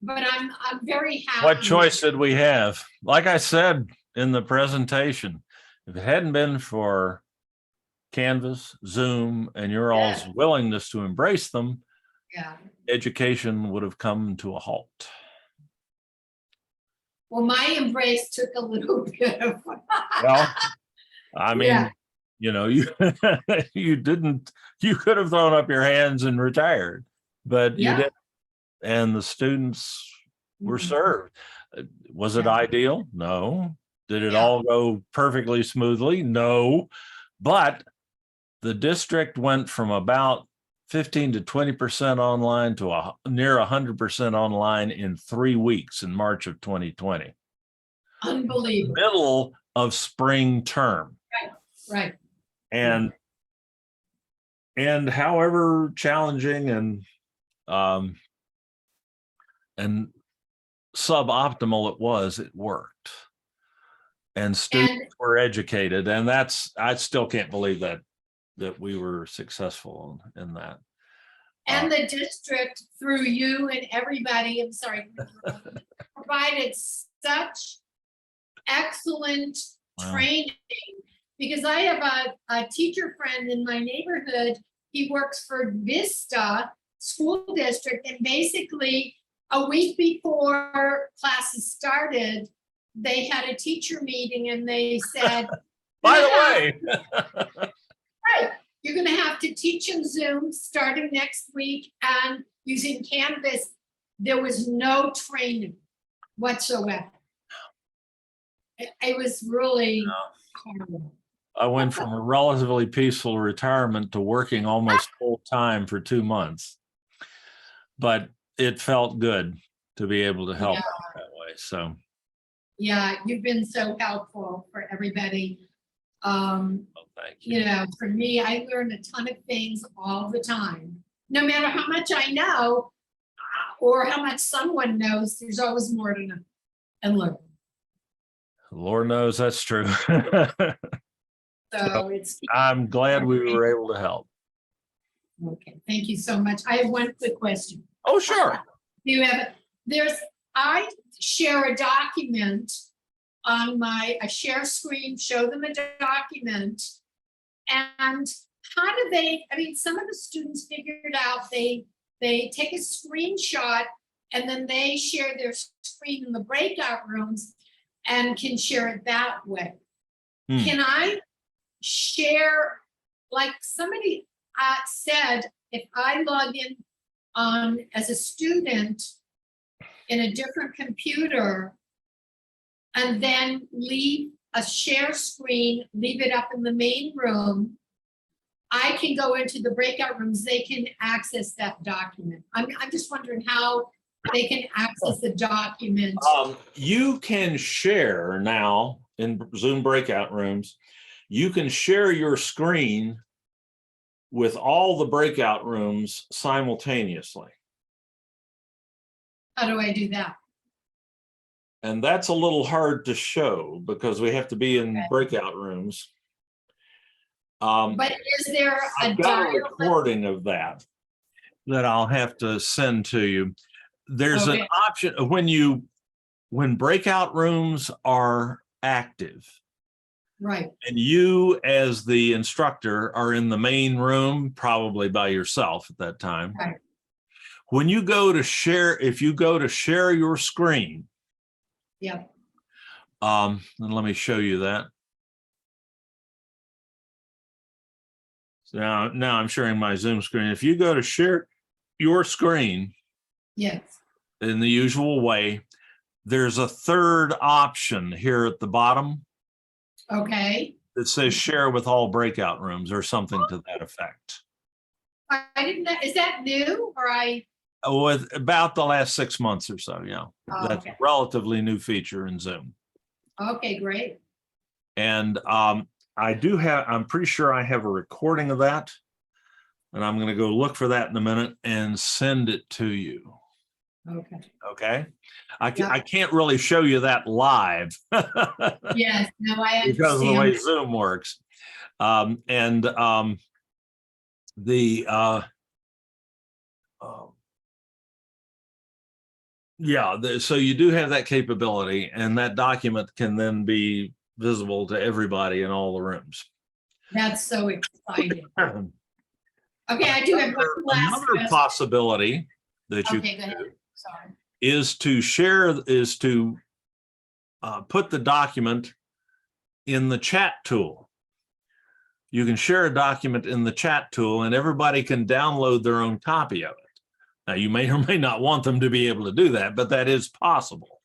But I'm very happy. What choice did we have? Like I said in the presentation, if it hadn't been for Canvas, Zoom, and your all's willingness to embrace them, education would have come to a halt. Well, my embrace took a little bit of. Well, I mean, you could have thrown up your hands and retired, but you didn't. And the students were served. Was it ideal? No. Did it all go perfectly smoothly? No. But the district went from about 15 to 20% online to near 100% online in 3 weeks in March of 2020. Unbelievable. Middle of spring term. Right. And however challenging and suboptimal it was, it worked. And students were educated. And I still can't believe that we were successful in that. And the district, through you and everybody, provided such excellent training, because I have a teacher friend in my neighborhood. He works for Vista School District, and basically a week before classes started, they had a teacher meeting and they said, by the way, you're going to have to teach in Zoom starting next week and using Canvas. There was no training whatsoever. It was really horrible. I went from a relatively peaceful retirement to working almost full time for 2 months. But it felt good to be able to help out that way. So yeah, you've been so helpful for everybody. Thank you. For me, I learned a ton of things all the time. no matter how much I know or how much someone knows, there's always more to know and learn. Lord knows that's true. So it's, I'm glad we were able to help. okay, thank you so much. I have one quick question. Oh, sure. Do you have, I share a document on I share screen, show them a document. And how do they, I mean, some of the students figured out they take a screenshot and then they share their screen in the breakout rooms and can share it that way. Hmm. Can I share, like somebody said, if I log in on as a student in a different computer and then leave a share screen, leave it up in the main room, I can go into the breakout rooms, they can access that document. I'm just wondering how they can access the document. You can share now in Zoom breakout rooms. You can share your screen with all the breakout rooms simultaneously. How do I do that? And that's a little hard to show because we have to be in breakout rooms. But is there a I've got a dial? recording of that I'll have to send to you. There's an Okay. option when breakout rooms are active Right, and you as the instructor are in the main room, probably by yourself at that time. Right. When you go to share, if you go to share your screen, yeah, and let me show you that. So now I'm sharing my Zoom screen. If you go to share your screen yes, in the usual way, there's a third option here at the bottom okay. that says share with all breakout rooms or something to that effect. I didn't know, is that new or With about the last 6 months or so, yeah. Oh, That's a okay. relatively new feature in Zoom. Okay, great. And I'm pretty sure I have a recording of that. And I'm going to go look for that in a minute and send it to you. Okay. Okay. Yeah. I can't really show you that live Yes, no, I because of the way understand. Zoom works. So you do have that capability, and that document can then be visible to everybody in all the rooms. That's so exciting. Okay, I do have one last Another question. possibility that you Okay, can go ahead. do Sorry. is to put the document in the chat tool. You can share a document in the chat tool and everybody can download their own copy of it. Now, you may or may not want them to be able to do that, but that is possible.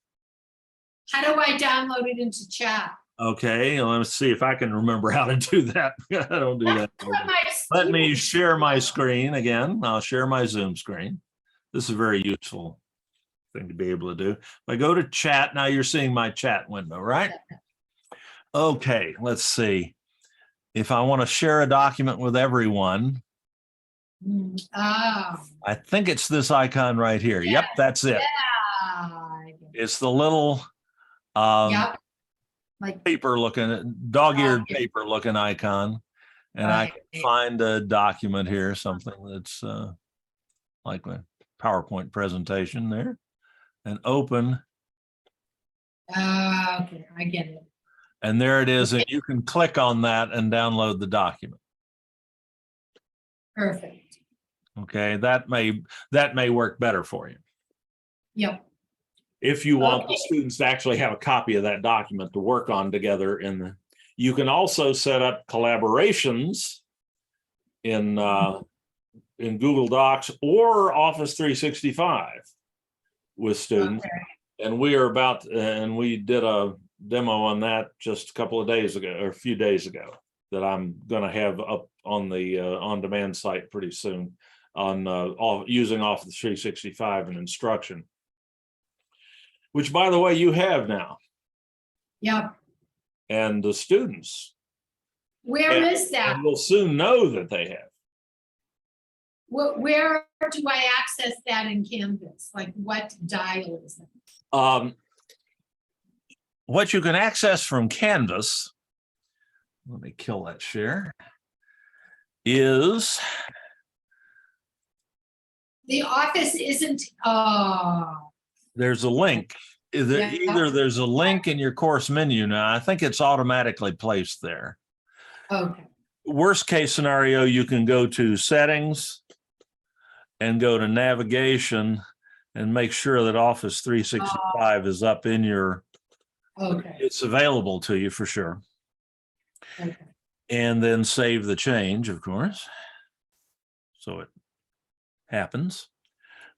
How do I download it into chat? Okay, let's see if I can remember how to do that. I don't do that. Let me share my screen again. I'll share my Zoom screen. This is a very useful thing to be able to do. If I go to chat, now you're seeing my chat window, right? Okay, let's see. If I want to share a document with everyone, Oh, I think it's this icon right here. Yep, that's it. yeah. It's the little Yep. Like, paper looking, dog-eared Okay. paper looking icon. And I can find a document here, something that's like a PowerPoint presentation there, and open. okay, I get it. And there it is. And you can click on that and download the document. Perfect. Okay, that may work better for you. Yep. If you want Okay. the students to actually have a copy of that document to work on together you can also set up collaborations in Google Docs or Office 365 with students. Okay. And we did a demo on that just a couple of days ago, or a few days ago, that I'm going to have up on the on-demand site pretty soon on using Office 365 and instruction, which, by the way, you have now. Yep. And the students Where is that? will soon know that they have. Where do I access that in Canvas? Like what dial is it? What you can access from Canvas, let me kill that share, is The office isn't, there's a link. Yeah. Either there's a link in your course menu now. I think it's automatically placed there. okay, Worst case scenario, you can go to settings and go to navigation and make sure that Office 365 is up in your, okay, it's available to you for sure. okay. And then save the change, of course. So it happens.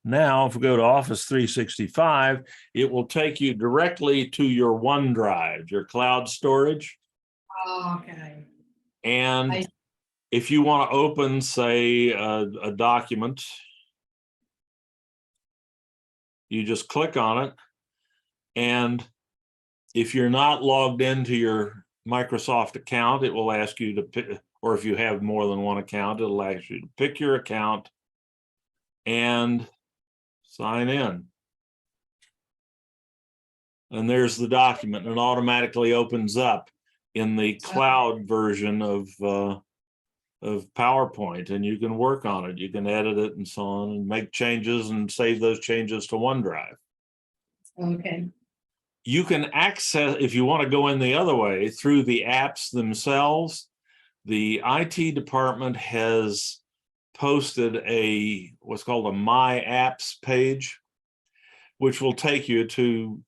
Now, if we go to Office 365, it will take you directly to your OneDrive, your cloud storage. Okay, And I- if you want to open, say, a document, you just click on it. And if you're not logged into your Microsoft account, it will ask you to pick, or if you have more than one account, it'll ask you to pick your account and sign in. And there's the document, and it automatically opens up in the cloud version of PowerPoint, and you can work on it. You can edit it and so on, and make changes and save those changes to OneDrive. okay, You can access, if you want to go in the other way, through the apps themselves. The IT department has posted a what's called a My Apps page, which will take you to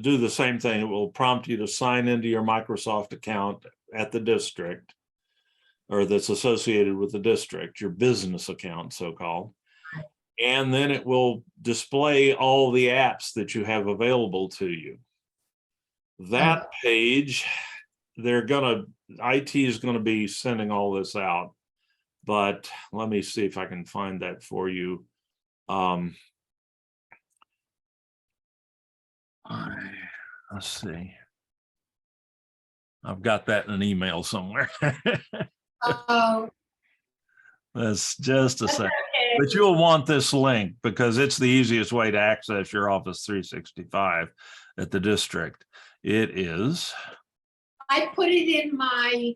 do the same thing. It will prompt you to sign into your Microsoft account at the district, or that's associated with the district, your business account, so-called. And then it will display all the apps that you have available to you. That page, IT is gonna be sending all this out, but let me see if I can find that for you. Let's see. I've got that in an email somewhere. oh, That's just a second. okay. But you'll want this link because it's the easiest way to access your Office 365 at the district. It is. I put it in my,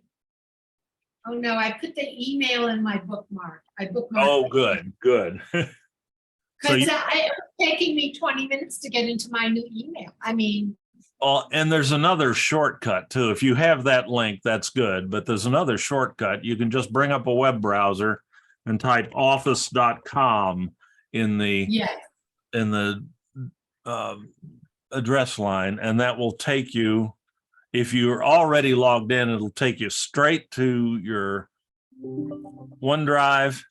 oh no, I put the email in my bookmark. I bookmarked. Oh, good, good. So Because you, it's taking me 20 minutes to get into my new email. I mean, and there's another shortcut too. If you have that link, that's good. But there's another shortcut. You can just bring up a web browser and type office.com in the yes, address line, and that will take you, if you're already logged in, it'll take you straight to your OneDrive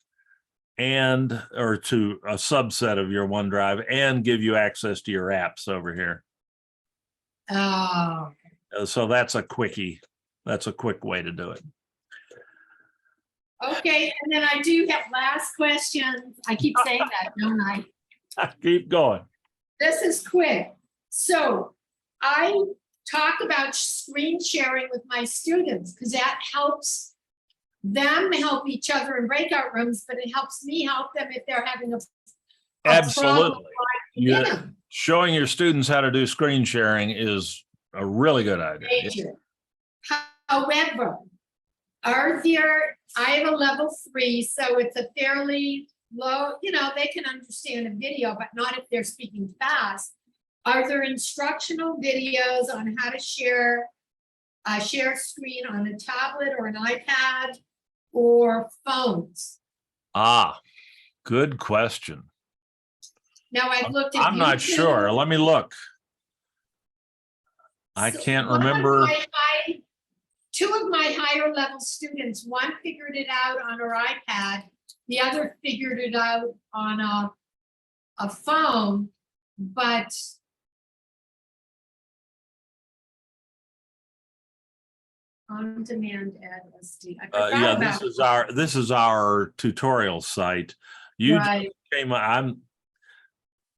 or to a subset of your OneDrive, and give you access to your apps over here. oh, So that's a quickie. That's a quick way to do it. okay. And then I do have last questions. I keep saying that, don't I? Keep going. This is quick. So I talk about screen sharing with my students because that helps them help each other in breakout rooms, but it helps me help them if they're having a Absolutely. problem. Yeah. Showing your students how to do screen sharing is a really good idea. Major. However, I have a level 3, so it's a fairly low, they can understand a video, but not if they're speaking fast. Are there instructional videos on how to share screen on a tablet or an iPad or phones? Ah, good question. Now I've looked at I'm not YouTube. sure. Let me look. I So can't one of remember. Two of my higher level students, one figured it out on her iPad, the other figured it out on a phone, but on-demand ad SD. I forgot Yeah, about this is our tutorial site. You right.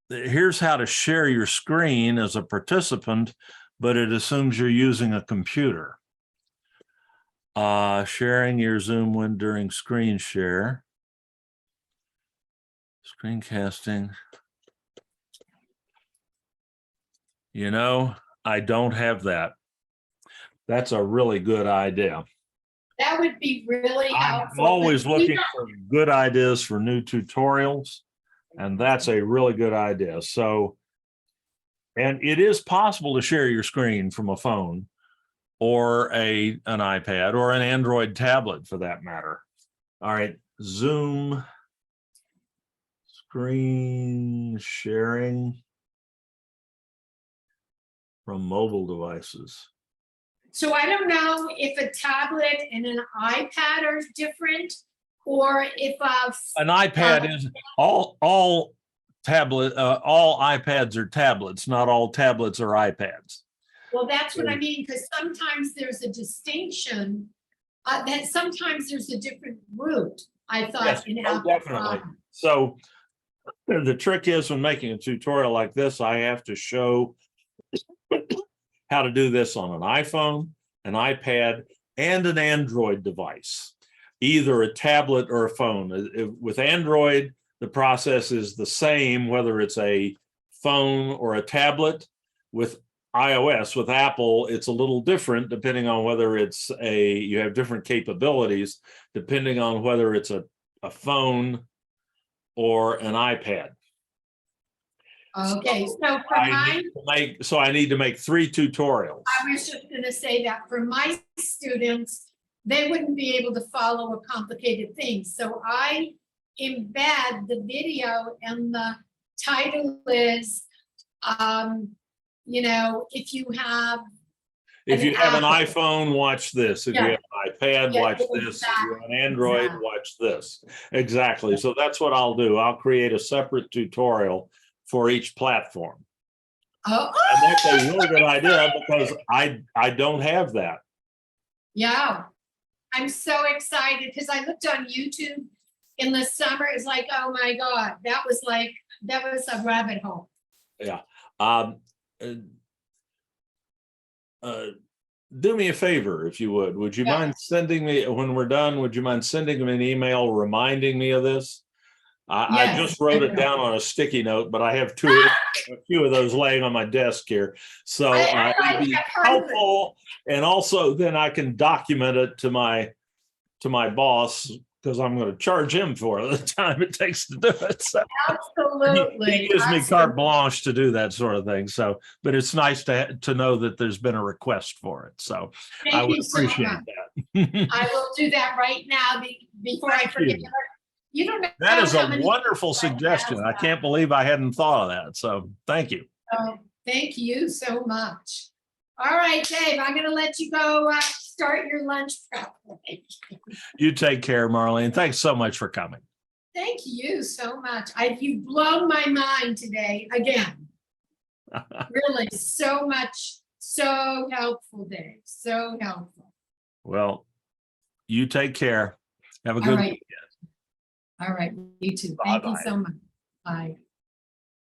here's how to share your screen as a participant, but it assumes you're using a computer. Sharing your Zoom when during screen share. Screencasting. You know, I don't have that. That's a really good idea. That would be really I'm helpful. always but we looking don't- for good ideas for new tutorials, and that's a really good idea. So, and it is possible to share your screen from a phone or an iPad or an Android tablet for that matter. All right, Zoom screen sharing from mobile devices. So I don't know if a tablet and an iPad are different, or if An iPad is all iPads are tablets, not all tablets are iPads. well, that's what I mean, because sometimes there's a distinction, that sometimes there's a different route, I Yes, thought, in oh, Apple. definitely. So the trick is when making a tutorial like this, I have to show how to do this on an iPhone, an iPad, and an Android device, either a tablet or a phone. With Android, the process is the same, whether it's a phone or a tablet. With iOS, with Apple, it's a little different depending on whether you have different capabilities, depending on whether it's a phone or an iPad. Okay, so for I need to make 3 tutorials. I was just gonna say that for my students, they wouldn't be able to follow a complicated thing. So I embed the video and the title is, if you have. If you have an Apple. iPhone, watch this. If you Yeah. have an iPad, Yeah, watch this. If you have an Android, exactly. watch this. Exactly. So that's what I'll do. I'll create a separate tutorial for each platform. Oh, And that's a really good idea because I don't have that. yeah. I'm so excited because I looked on YouTube in the summer. It's like, oh my God, that was a rabbit hole. Yeah. Do me a favor, if you would. Would you Yeah. mind sending me, when we're done, would you mind sending me an email reminding me of this? I Yes, just wrote I it will. down on a sticky note, but I have a few of those laying on my desk here. So I it'd be like that. helpful, and also then I can document it to my boss because I'm going to charge him for the time it takes to do it. So Absolutely. he gives me absolutely. carte blanche to do that sort of thing. So, but it's nice to know that there's been a request for it. So I Thank would you so appreciate much. that. I will do that right now before I forget. you. You don't know. That is how a many wonderful people I have suggestion. I that. can't believe I hadn't thought of that. So thank you. So, thank you so much. All right, Dave, I'm gonna let you go start your lunch prep. You take care, Marlene. Thanks so much for coming. Thank you so much. You've blown my mind today again. Really, so much, so helpful, Dave. So helpful. Well, you take care. Have a All good right. weekend. All right, you too. Thank you Bye-bye. so much. Bye.